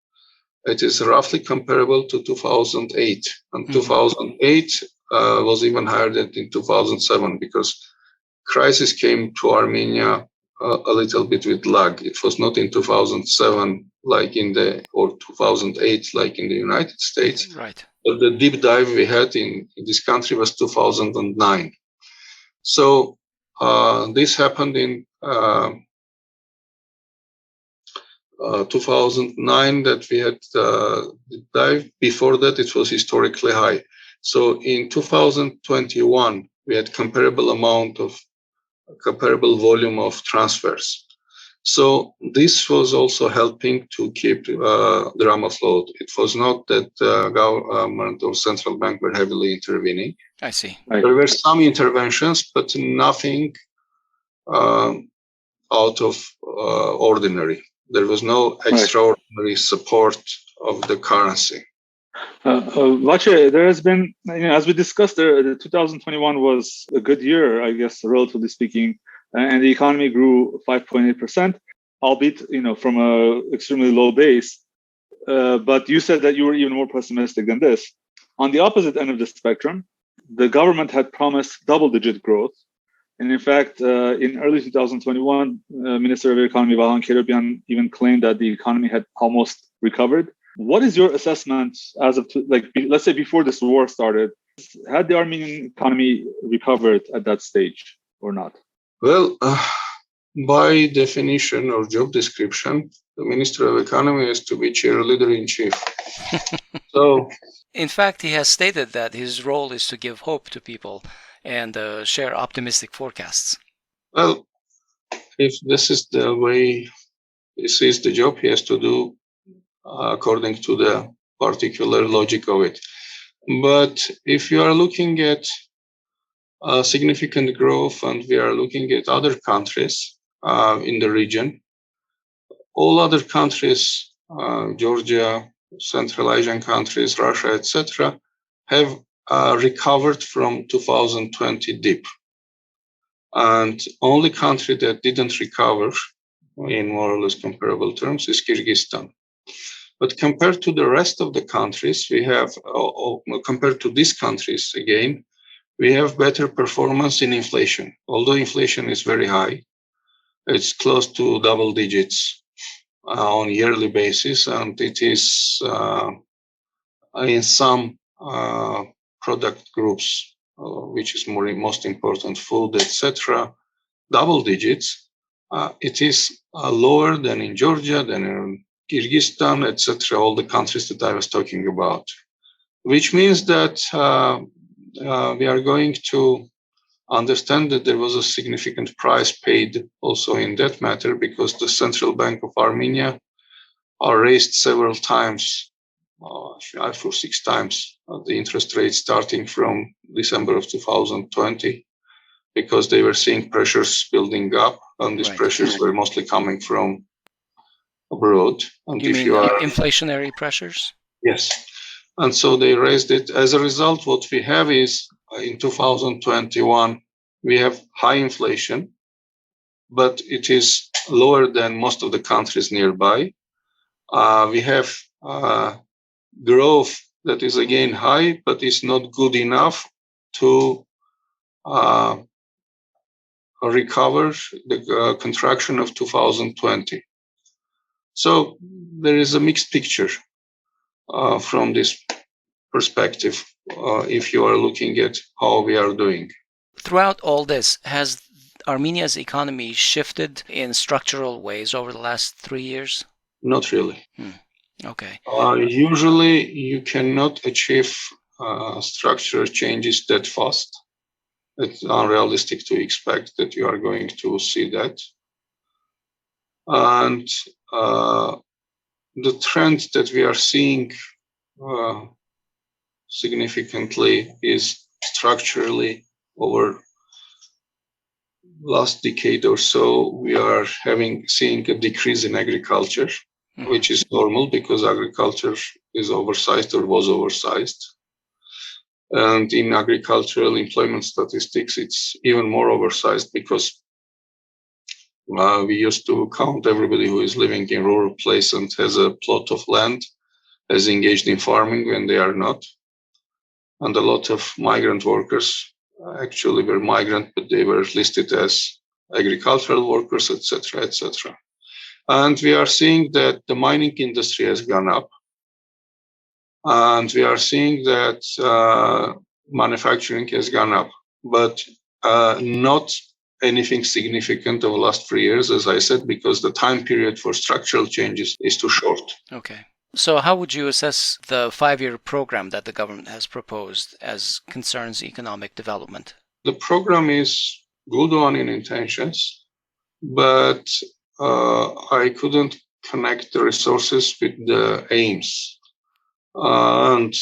It is roughly comparable to 2008. And 2008 was even higher than in 2007, because crisis came to Armenia a little bit with lag. It was not in 2007 like or 2008 like in the United States.
Right.
But the deep dive we had in this country was 2009. So this happened in 2009 that we had deep dive. Before that, it was historically high. So in 2021, we had comparable volume of transfers. So this was also helping to keep the drum afloat. It was not that government or central bank were heavily intervening.
I see.
There were some interventions, but nothing out of ordinary. There was no extraordinary support of the currency.
Vache, there has been, as we discussed, the 2021 was a good year, I guess, relatively speaking, and the economy grew 5.8%, albeit, from a extremely low base. But you said that you were even more pessimistic than this. On the opposite end of the spectrum, the government had promised double-digit growth. And in fact, in early 2021, Minister of Economy Vache Gabrielyan even claimed that the economy had almost recovered. What is your assessment as of, let's say before this war started? Had the Armenian economy recovered at that stage or not?
Well, by definition or job description, the Minister of Economy is to be cheerleader in chief. So,
in fact, he has stated that his role is to give hope to people and share optimistic forecasts.
Well, if this is the way he sees the job, he has to do according to the particular logic of it. But if you are looking at significant growth, and we are looking at other countries in the region, all other countries, Georgia, Central Asian countries, Russia, etc., have recovered from 2020 dip. And only country that didn't recover in more or less comparable terms is Kyrgyzstan. But compared to the rest of the countries, we have, compared to these countries again, we have better performance in inflation. Although inflation is very high, it's close to double digits on a yearly basis, and it is in some product groups, which is most important, food, etc., double digits. It is lower than in Georgia, than in Kyrgyzstan, etc., all the countries that I was talking about, which means that we are going to understand that there was a significant price paid also in that matter, because the Central Bank of Armenia are raised several times, 5 or 6 times, the interest rate starting from December of 2020, because they were seeing pressures building up, and these pressures were mostly coming from abroad. And
you mean inflationary pressures?
Yes. And so they raised it. As a result, what we have is in 2021, we have high inflation, but it is lower than most of the countries nearby. We have growth that is again high, but is not good enough to recover the contraction of 2020. So there is a mixed picture from this perspective, if you are looking at how we are doing.
Throughout all this, has Armenia's economy shifted in structural ways over the last 3 years?
Not really.
Okay.
Usually, you cannot achieve structural changes that fast. It's unrealistic to expect that you are going to see that. And the trend that we are seeing significantly is structurally over last decade or so, we are seeing a decrease in agriculture, which is normal because agriculture is oversized or was oversized. And in agricultural employment statistics, it's even more oversized because we used to count everybody who is living in rural place and has a plot of land as engaged in farming when they are not. And a lot of migrant workers actually were migrant, but they were listed as agricultural workers, etc., etc. And we are seeing that the mining industry has gone up. And we are seeing that manufacturing has gone up, but not anything significant over the last 3 years, as I said, because the time period for structural changes is too short.
Okay. So how would you assess the 5-year program that the government has proposed as concerns economic development?
The program is good on in intentions, but I couldn't connect the resources with the aims. And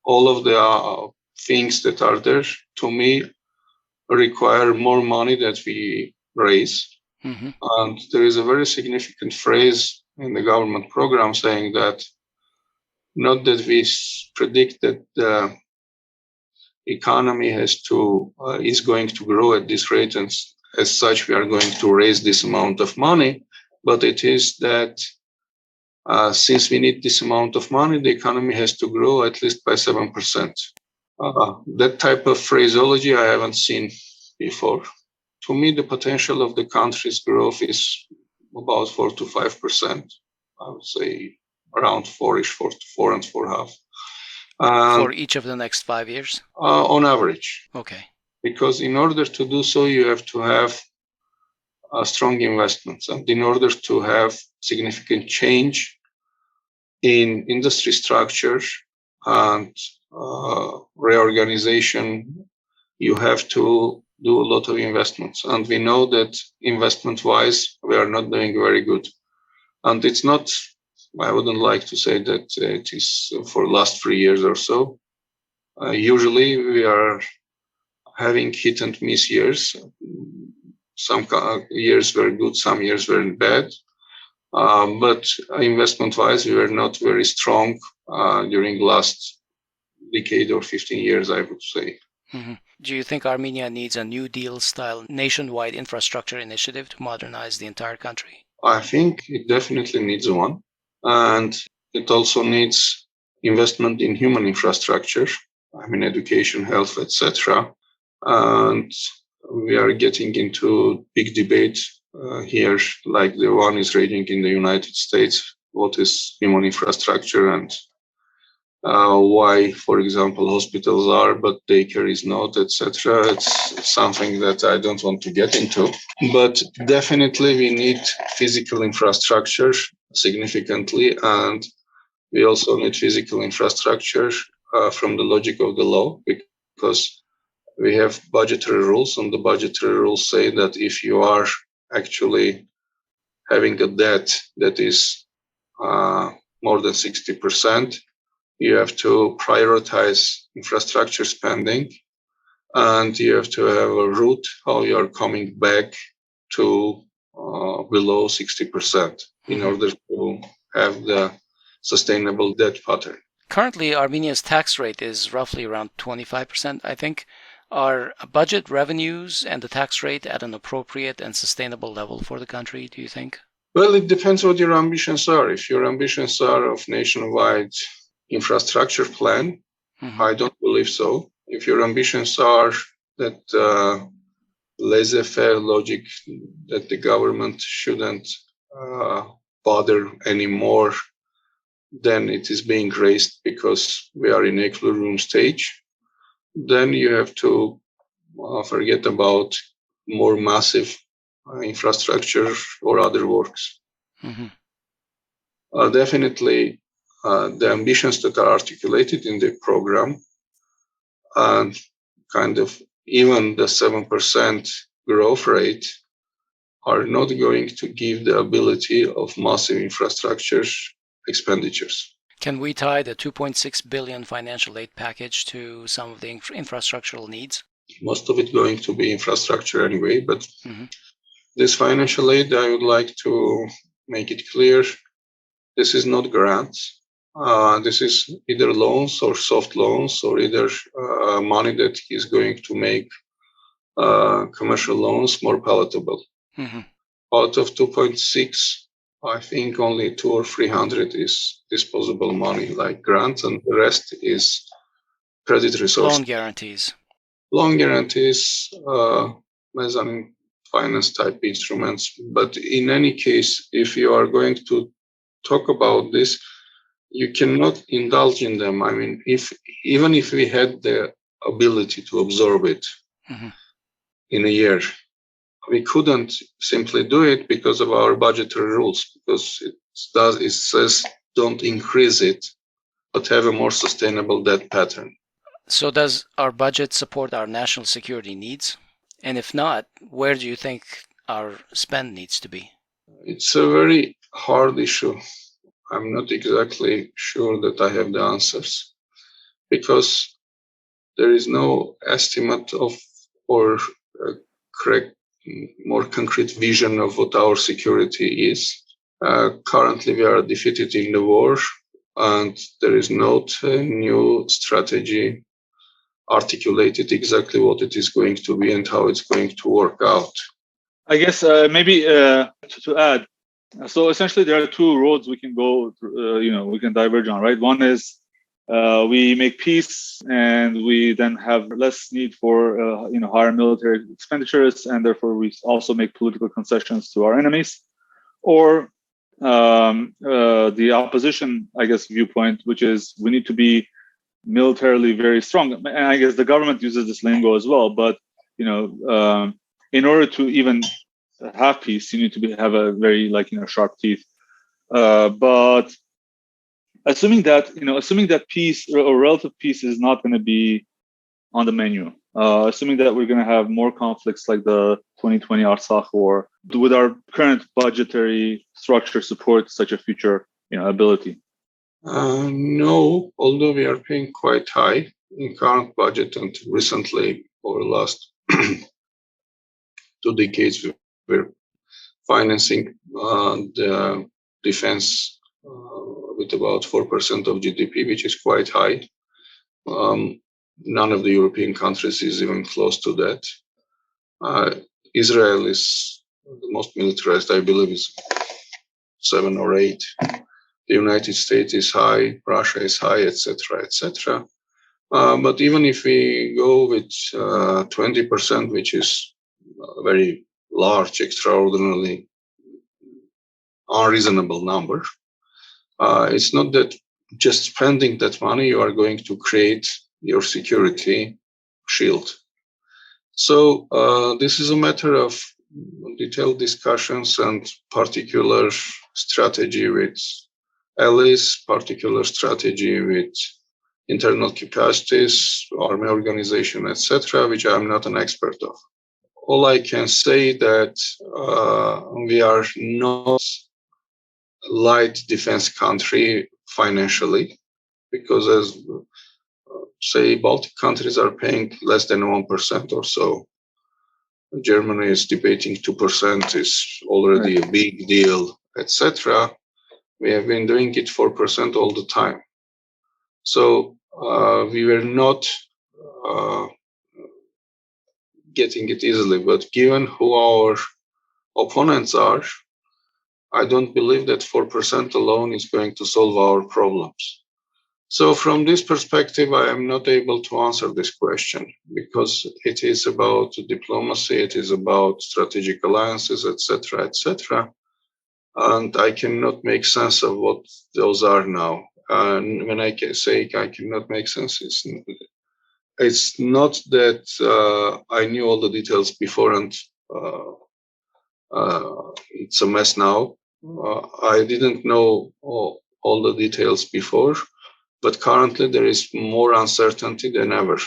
all of the things that are there, to me, require more money that we raise. And there is a very significant phrase in the government program saying that not that we predict that the economy is going to grow at this rate, and as such we are going to raise this amount of money, but it is that since we need this amount of money, the economy has to grow at least by 7%. That type of phraseology I haven't seen before. To me, the potential of the country's growth is about 4 to 5%. I would say around 4-ish, 4 to 4 and 4.5.
For each of the next 5 years?
On average.
Okay.
Because in order to do so, you have to have strong investments. And in order to have significant change in industry structure and reorganization, you have to do a lot of investments. And we know that investment-wise, we are not doing very good. And it's not, I wouldn't like to say that it is for the last 3 years or so. Usually we are having hit and miss years. Some years were good, some years were bad. But investment-wise, we were not very strong during the last decade or 15 years, I would say.
Do you think Armenia needs a New Deal-style nationwide infrastructure initiative to modernize the entire country?
I think it definitely needs one. And it also needs investment in human infrastructure. education, health, etc. And we are getting into big debate here, like the one is raging in the United States. What is human infrastructure and why, for example, hospitals are, but daycare is not, etc. It's something that I don't want to get into. But definitely we need physical infrastructure significantly, and we also need physical infrastructure from the logic of the law, because we have budgetary rules, and the budgetary rules say that if you are actually having a debt that is more than 60%, you have to prioritize infrastructure spending, and you have to have a route how you are coming back to below 60% in order to have the sustainable debt pattern.
Currently, Armenia's tax rate is roughly around 25%, I think. Are budget revenues and the tax rate at an appropriate and sustainable level for the country, do you think?
Well, it depends what your ambitions are. If your ambitions are of nationwide infrastructure plan, I don't believe so. If your ambitions are that laissez-faire logic that the government shouldn't bother anymore, then it is being raised because we are in equilibrium stage, then you have to forget about more massive infrastructure or other works. Definitely, the ambitions that are articulated in the program and kind of even the 7% growth rate are not going to give the ability of massive infrastructure expenditures.
Can we tie the 2.6 billion financial aid package to some of the infrastructural needs?
Most of it going to be infrastructure anyway, but this financial aid, I would like to make it clear, this is not grants. This is either loans or soft loans, or either money that is going to make commercial loans more palatable. Out of 2.6, I think only 200 or 300 is disposable money, like grants, and the rest is credit resources.
Loan guarantees.
Loan guarantees, mezzanine finance type instruments. But in any case, if you are going to talk about this, you cannot indulge in them. I mean, even if we had the ability to absorb it in a year, we couldn't simply do it because of our budgetary rules, because it says don't increase it, but have a more sustainable debt pattern.
So does our budget support our national security needs? And if not, where do you think our spend needs to be?
It's a very hard issue. I'm not exactly sure that I have the answers, because there is no estimate of or correct, more concrete vision of what our security is. Currently, we are defeated in the war, and there is not a new strategy articulated exactly what it is going to be and how it's going to work out.
I guess maybe to add, so essentially there are two roads we can go, we can diverge on, right? One is we make peace and we then have less need for higher military expenditures, and therefore we also make political concessions to our enemies. Or the opposition, I guess, viewpoint, which is we need to be militarily very strong. And I guess the government uses this lingo as well, but in order to even have peace, you need to have a very sharp teeth. But assuming that peace or relative peace is not going to be on the menu, assuming that we're going to have more conflicts like the 2020 Artsakh war, would our current budgetary structure support such a future ability?
No, although we are paying quite high in current budget, and recently over the last 2 decades we're financing the defense with about 4% of GDP, which is quite high. None of the European countries is even close to that. Israel is the most militarized, I believe, is 7 or 8. The United States is high, Russia is high, etc., etc. But even if we go with 20%, which is a very large, extraordinarily unreasonable number, it's not that just spending that money you are going to create your security shield. So this is a matter of detailed discussions and particular strategy with allies, particular strategy with internal capacities, army organization, etc., which I'm not an expert of. All I can say that we are not a light defense country financially, because as say Baltic countries are paying less than 1% or so. Germany is debating 2% is already a big deal, etc. We have been doing it 4% all the time. So we were not getting it easily. But given who our opponents are, I don't believe that 4% alone is going to solve our problems. So from this perspective, I am not able to answer this question, because it is about diplomacy, it is about strategic alliances, etc., etc. And I cannot make sense of what those are now. And when I can say I cannot make sense, it's not that I knew all the details before and it's a mess now. I didn't know all the details before, but currently there is more uncertainty than ever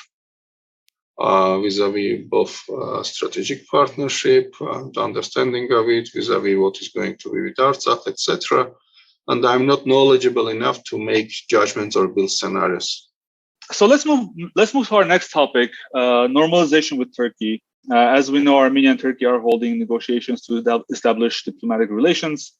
vis-a-vis both strategic partnership and understanding of it, vis-a-vis what is going to be with Artsakh, etc. And I'm not knowledgeable enough to make judgments or build scenarios.
So let's move to our next topic, normalization with Turkey. As we know, Armenia and Turkey are holding negotiations to establish diplomatic relations,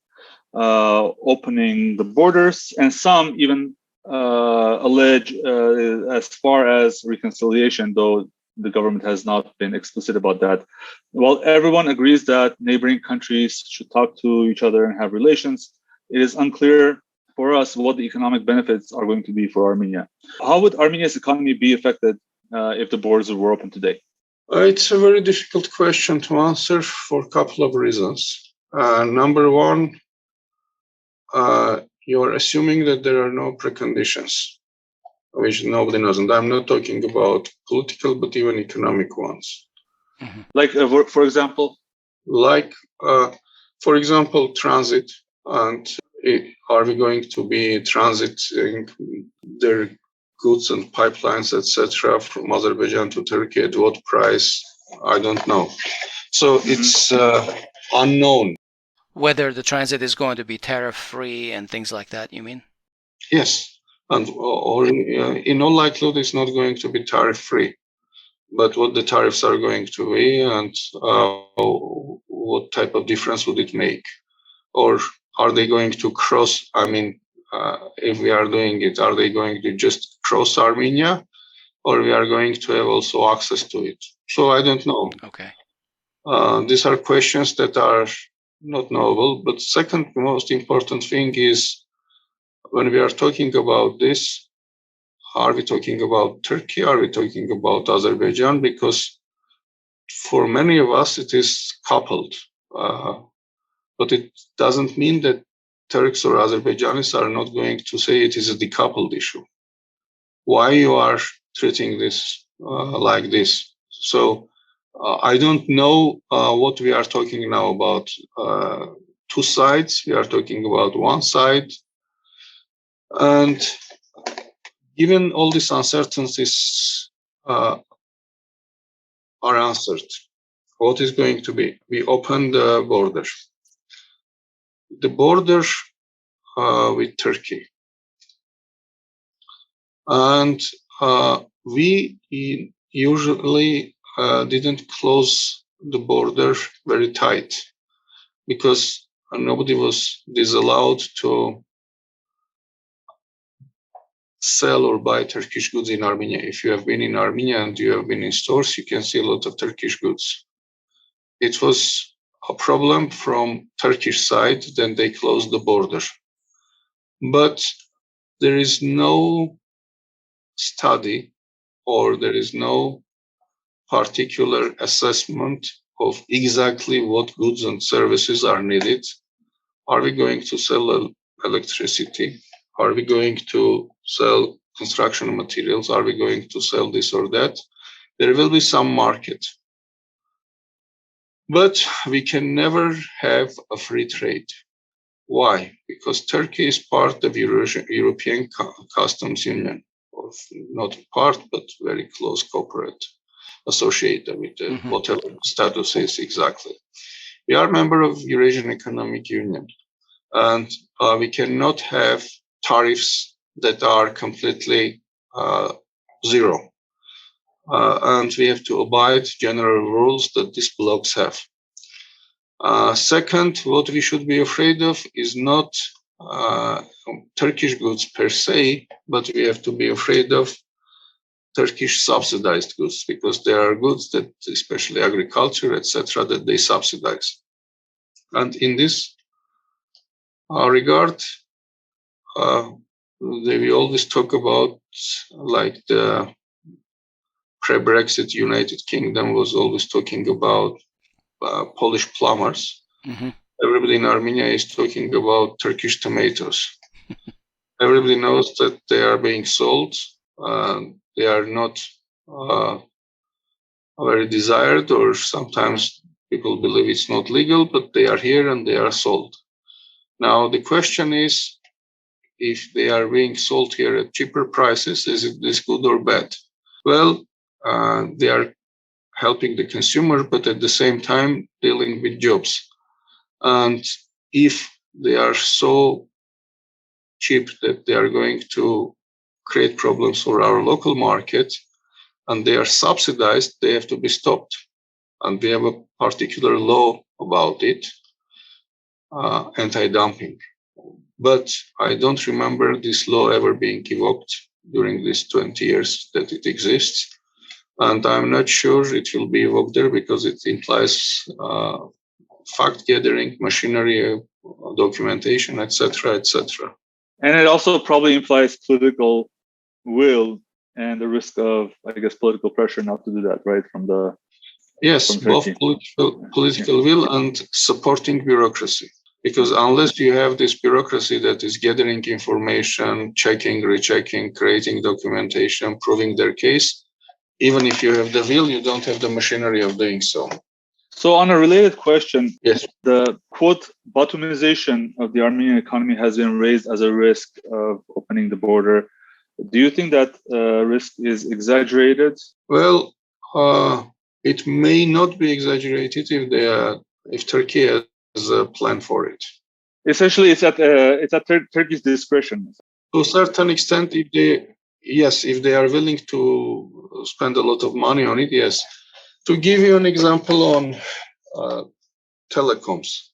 opening the borders, and some even allege as far as reconciliation, though the government has not been explicit about that. While everyone agrees that neighboring countries should talk to each other and have relations, it is unclear for us what the economic benefits are going to be for Armenia. How would Armenia's economy be affected if the borders were open today?
It's a very difficult question to answer for a couple of reasons. Number one, you're assuming that there are no preconditions, which nobody knows. And I'm not talking about political, but even economic ones.
Mm-hmm. Like, for example?
Like, for example, transit. And are we going to be transiting their goods and pipelines, etc., from Azerbaijan to Turkey? At what price? I don't know. So it's unknown.
Whether the transit is going to be tariff-free and things like that, you mean?
Yes. And or in all likelihood, it's not going to be tariff-free. But what the tariffs are going to be and what type of difference would it make? Or are they going to cross? I mean, if we are doing it, are they going to just cross Armenia, or we are going to have also access to it? So I don't know.
Okay.
These are questions that are not knowable. But second most important thing is, when we are talking about this, are we talking about Turkey? Are we talking about Azerbaijan? Because for many of us, it is coupled. But it doesn't mean that Turks or Azerbaijanis are not going to say it is a decoupled issue. Why you are treating this like this? So I don't know what we are talking now about. Two sides. We are talking about one side. And given all these uncertainties are answered, what is going to be? We open the border. The border with Turkey. And we usually didn't close the border very tight, because nobody was disallowed to sell or buy Turkish goods in Armenia. If you have been in Armenia and you have been in stores, you can see a lot of Turkish goods. It was a problem from Turkish side, then they closed the border. But there is no study or there is no particular assessment of exactly what goods and services are needed. Are we going to sell electricity? Are we going to sell construction materials? Are we going to sell this or that? There will be some market. But we can never have a free trade. Why? Because Turkey is part of European Customs Union, or not part, but very close corporate associated with whatever status is exactly. We are a member of Eurasian Economic Union, and we cannot have tariffs that are completely zero. And we have to abide general rules that these blocks have. Second, what we should be afraid of is not Turkish goods per se, but we have to be afraid of Turkish subsidized goods, because there are goods that, especially agriculture, etc., that they subsidize. And in this regard, we always talk about, like, the pre-Brexit United Kingdom was always talking about Polish plumbers. Everybody in Armenia is talking about Turkish tomatoes. Everybody knows that they are being sold. They are not very desired, or sometimes people believe it's not legal, but they are here and they are sold. Now, the question is, if they are being sold here at cheaper prices, is it this good or bad? Well, they are helping the consumer, but at the same time dealing with jobs. And if they are so cheap that they are going to create problems for our local market, and they are subsidized, they have to be stopped. And we have a particular law about it, anti-dumping. But I don't remember this law ever being evoked during these 20 years that it exists. And I'm not sure it will be evoked there, because it implies fact gathering, machinery, documentation, etc., etc.
And it also probably implies political will and the risk of, I guess, political pressure not to do that, right?
Yes, both political will and supporting bureaucracy. Because unless you have this bureaucracy that is gathering information, checking, rechecking, creating documentation, proving their case, even if you have the will, you don't have the machinery of doing so.
So on a related question,
yes,
the quote, Batumization of the Armenian economy has been raised as a risk of opening the border. Do you think that risk is exaggerated?
Well, it may not be exaggerated if Turkey has a plan for it.
Essentially, it's at Turkey's discretion.
To a certain extent, if they are willing to spend a lot of money on it, yes. To give you an example on telecoms,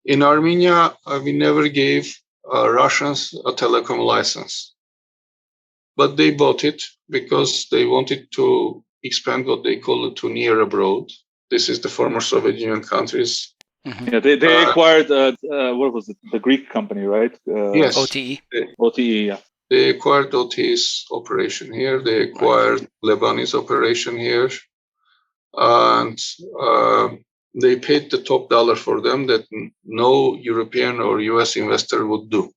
in Armenia, we never gave Russians a telecom license, but they bought it because they wanted to expand what they call it to near abroad. This is the former Soviet Union countries.
Yeah, they acquired what was it? The Greek company, right?
Yes,
OTE.
OTE, yeah.
They acquired OTE's operation here. They acquired Lebanese operation here. And they paid the top dollar for them that no European or US investor would do.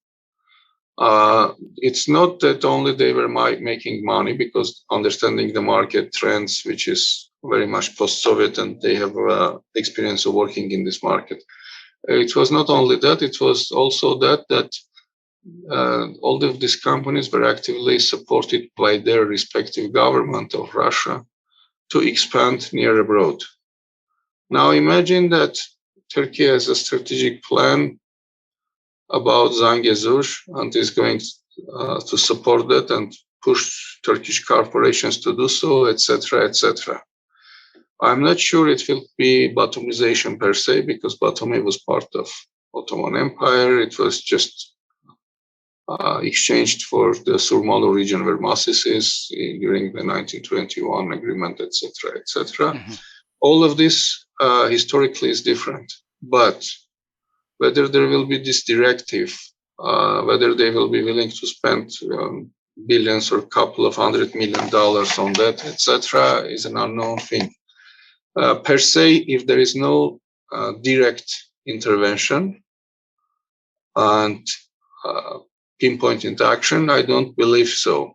It's not that only they were making money, because understanding the market trends, which is very much post-Soviet, and they have experience of working in this market. It was not only that, it was also that all of these companies were actively supported by their respective government of Russia to expand near abroad. Now imagine that Turkey has a strategic plan about Zangezur and is going to support that and push Turkish corporations to do so, etc., etc. I'm not sure it will be Batumization per se, because Batumi was part of Ottoman Empire. It was just exchanged for the Surmalu region where Masis is during the 1921 agreement, etc., etc. All of this historically is different, but whether there will be this directive, whether they will be willing to spend billions or couple of $100 million on that, etc., is an unknown thing. Per se, if there is no direct intervention and pinpointed action, I don't believe so.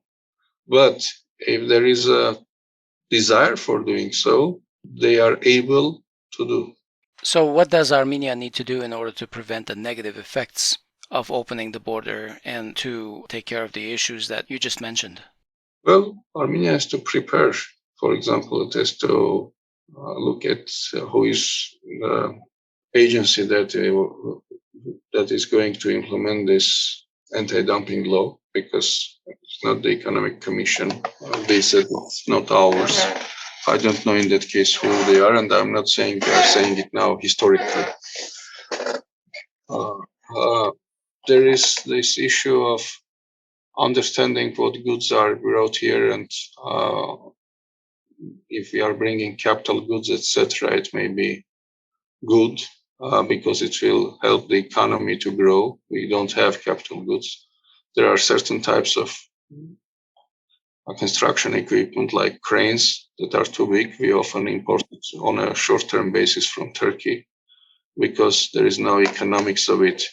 But if there is a desire for doing so, they are able to do.
So, what does Armenia need to do in order to prevent the negative effects of opening the border and to take care of the issues that you just mentioned?
Well, Armenia has to prepare. For example, it has to look at who is the agency that is going to implement this anti-dumping law, because it's not the Economic Commission. They said it's not ours. I don't know in that case who they are, and I'm not saying they are saying it now historically. There is this issue of understanding what goods are brought here, and if we are bringing capital goods, etc., it may be good because it will help the economy to grow. We don't have capital goods. There are certain types of construction equipment like cranes that are too big. We often import it on a short-term basis from Turkey because there is no economics of it,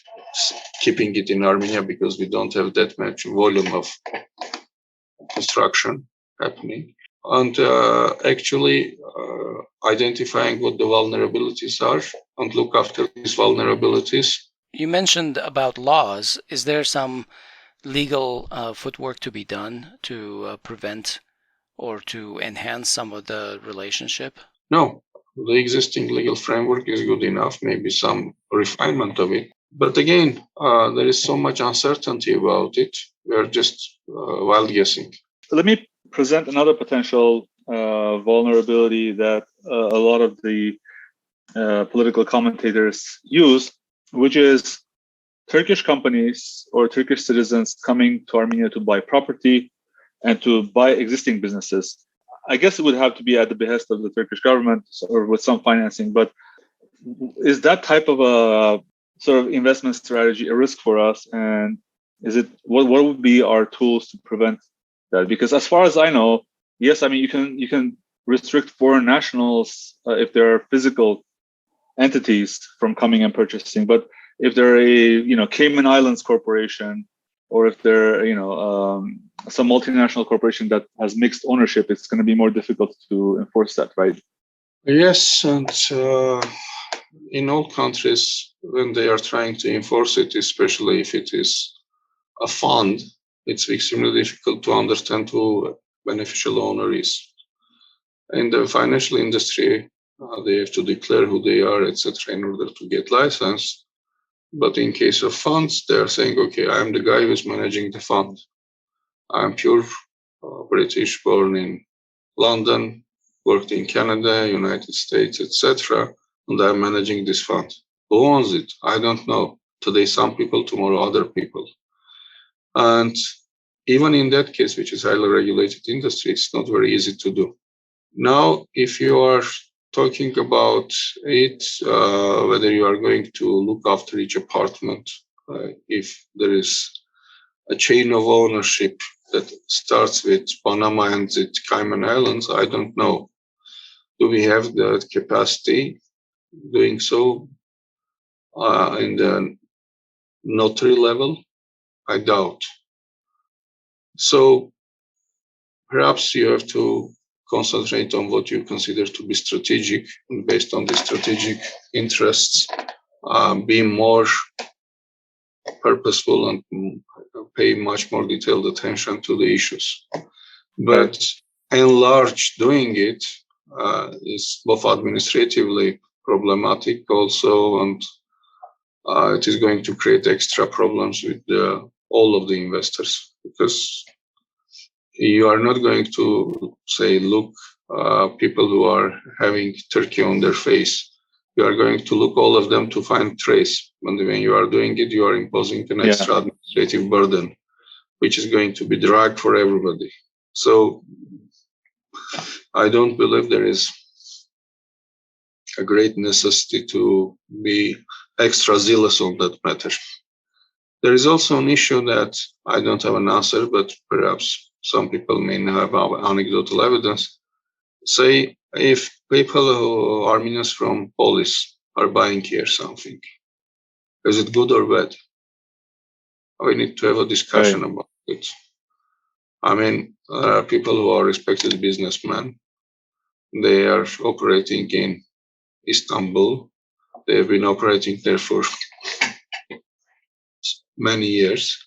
keeping it in Armenia, because we don't have that much volume of construction happening. And actually identifying what the vulnerabilities are and look after these vulnerabilities.
You mentioned about laws. Is there some legal footwork to be done to prevent or to enhance some of the relationship?
No, the existing legal framework is good enough, maybe some refinement of it. But again, there is so much uncertainty about it. We are just wild guessing.
Let me present another potential vulnerability that a lot of the political commentators use, which is Turkish companies or Turkish citizens coming to Armenia to buy property and to buy existing businesses. I guess it would have to be at the behest of the Turkish government or with some financing, but is that type of a sort of investment strategy a risk for us? And is it what would be our tools to prevent that? Because as far as I know, yes, I mean you can restrict foreign nationals if there are physical entities from coming and purchasing, but if they're a Cayman Islands corporation, or if they're some multinational corporation that has mixed ownership, it's going to be more difficult to enforce that, right?
Yes, and in all countries, when they are trying to enforce it, especially if it is a fund, it's extremely difficult to understand who a beneficial owner is. In the financial industry, they have to declare who they are, etc., in order to get license. But in case of funds, they are saying, okay, I'm the guy who's managing the fund. I'm pure British, born in London, worked in Canada, United States, etc., and I'm managing this fund. Who owns it? I don't know. Today, some people, tomorrow, other people. And even in that case, which is highly regulated industry, it's not very easy to do. Now, if you are talking about it, whether you are going to look after each apartment, if there is a chain of ownership that starts with Panama and the Cayman Islands, I don't know. Do we have the capacity doing so in the notary level? I doubt. So perhaps you have to concentrate on what you consider to be strategic, and based on the strategic interests, be more purposeful and pay much more detailed attention to the issues. But in large, doing it is both administratively problematic also, and it is going to create extra problems with all of the investors, because you are not going to say, look, people who are having Turkey on their face. You are going to look all of them to find trace. And when you are doing it, you are imposing an extra administrative burden, which is going to be drag for everybody. So I don't believe there is a great necessity to be extra zealous on that matter. There is also an issue that I don't have an answer, but perhaps some people may have anecdotal evidence. Say, if people who are Armenians from Polis are buying here something, is it good or bad? We need to have a discussion about it. I mean, people who are respected businessmen, they are operating in Istanbul. They have been operating there for many years.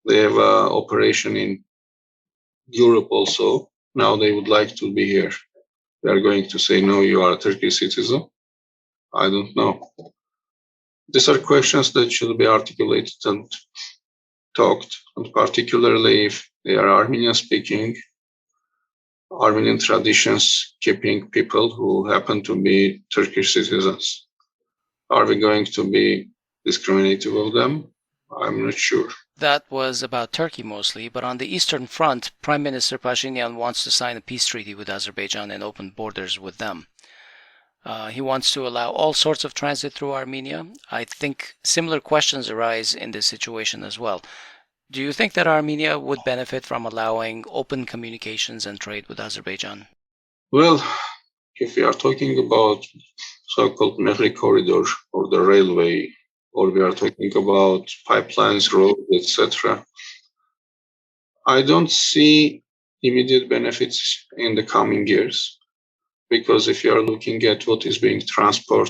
They have an operation in Europe also. Now they would like to be here. They are going to say, no, you are a Turkish citizen. I don't know. These are questions that should be articulated and talked, and particularly if they are Armenian speaking, Armenian traditions keeping people who happen to be Turkish citizens. Are we going to be discriminative of them? I'm not sure.
That was about Turkey mostly, but on the Eastern Front, Prime Minister Pashinyan wants to sign a peace treaty with Azerbaijan and open borders with them. He wants to allow all sorts of transit through Armenia. I think similar questions arise in this situation as well. Do you think that Armenia would benefit from allowing open communications and trade with Azerbaijan?
Well, if we are talking about so-called Mehri corridor or the railway, or we are talking about pipelines, roads, etc., I don't see immediate benefits in the coming years, because if you are looking at what is being transported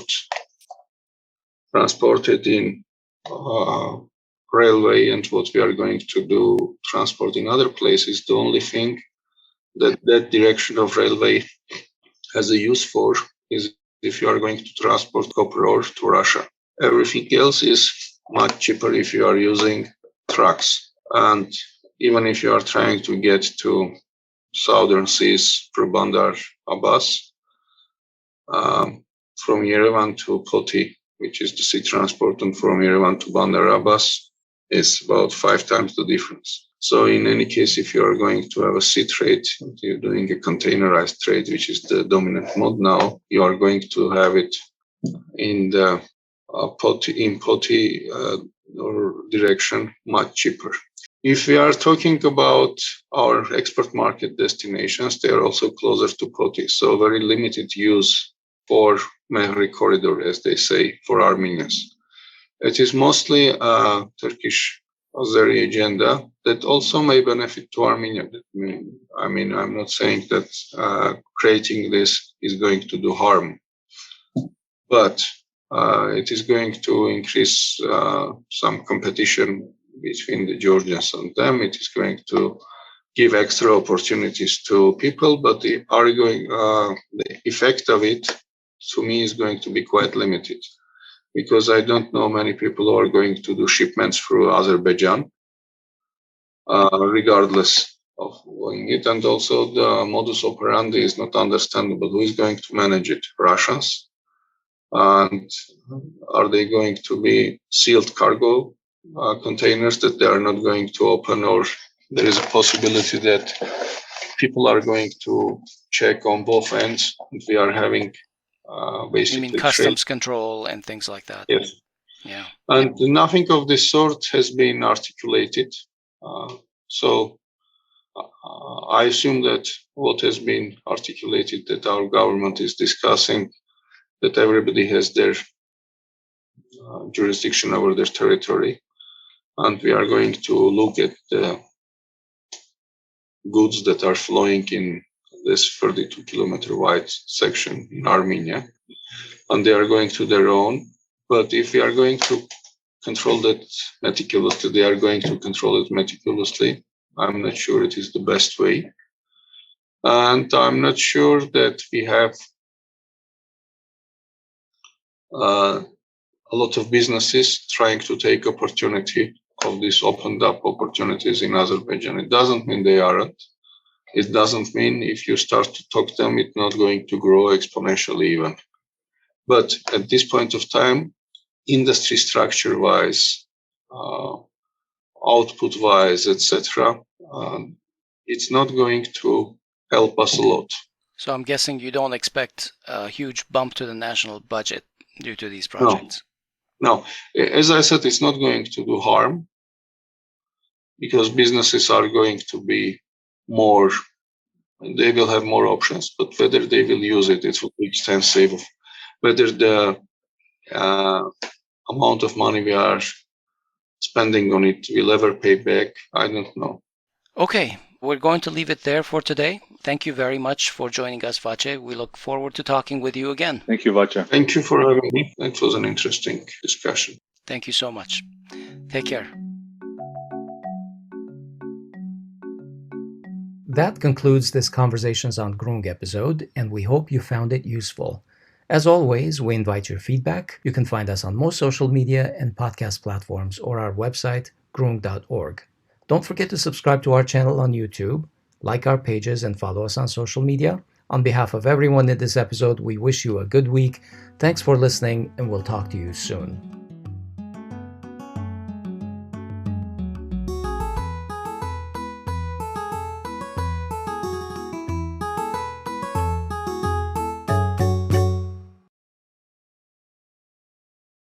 in railway and what we are going to do transport in other places, the only thing that direction of railway has a use for is if you are going to transport copper ore to Russia. Everything else is much cheaper if you are using trucks. And even if you are trying to get to southern seas through Bandar Abbas, from Yerevan to Poti, which is the sea transport, and from Yerevan to Bandar Abbas, is about 5 times the difference. So in any case, if you are going to have a sea trade, you're doing a containerized trade, which is the dominant mode now, you are going to have it in the Poti direction much cheaper. If we are talking about our export market destinations, they are also closer to Poti, so very limited use for Mehri corridor, as they say, for Armenians. It is mostly a Turkish Azeri agenda that also may benefit to Armenia. I mean, I'm not saying that creating this is going to do harm, but it is going to increase some competition between the Georgians and them. It is going to give extra opportunities to people, but the effect of it, to me, is going to be quite limited, because I don't know many people who are going to do shipments through Azerbaijan, regardless of doing it. And also the modus operandi is not understandable. Who is going to manage it? Russians? And are they going to be sealed cargo containers that they are not going to open, or there is a possibility that people are going to check on both ends and we are having basically
You mean customs control and things like that?
Yes.
Yeah.
And nothing of this sort has been articulated. So I assume that what has been articulated, that our government is discussing, that everybody has their jurisdiction over their territory, and we are going to look at the goods that are flowing in this 32-kilometer wide section in Armenia, and they are going to their own. But if we are going to control that meticulously, they are going to control it meticulously. I'm not sure it is the best way. And I'm not sure that we have a lot of businesses trying to take opportunity of these opened up opportunities in Azerbaijan. It doesn't mean they aren't. It doesn't mean if you start to talk them, it's not going to grow exponentially even. But at this point of time, industry structure-wise, output-wise, etc., it's not going to help us a lot.
So I'm guessing you don't expect a huge bump to the national budget due to these projects.
No. As I said, it's not going to do harm. because businesses are going to be more, they will have more options, but whether they will use it, it will be extensive. Whether the amount of money we are spending on it will ever pay back, I don't know.
Okay, we're going to leave it there for today. Thank you very much for joining us, Vache. We look forward to talking with you again.
Thank you, Vache.
Thank you for having me. It was an interesting discussion.
Thank you so much. Take care. That concludes this Conversations on Grung episode, and we hope you found it useful. As always, we invite your feedback. You can find us on most social media and podcast platforms or our website, grung.org. Don't forget to subscribe to our channel on YouTube, like our pages, and follow us on social media. On behalf of everyone in this episode, we wish you a good week. Thanks for listening, and we'll talk to you soon.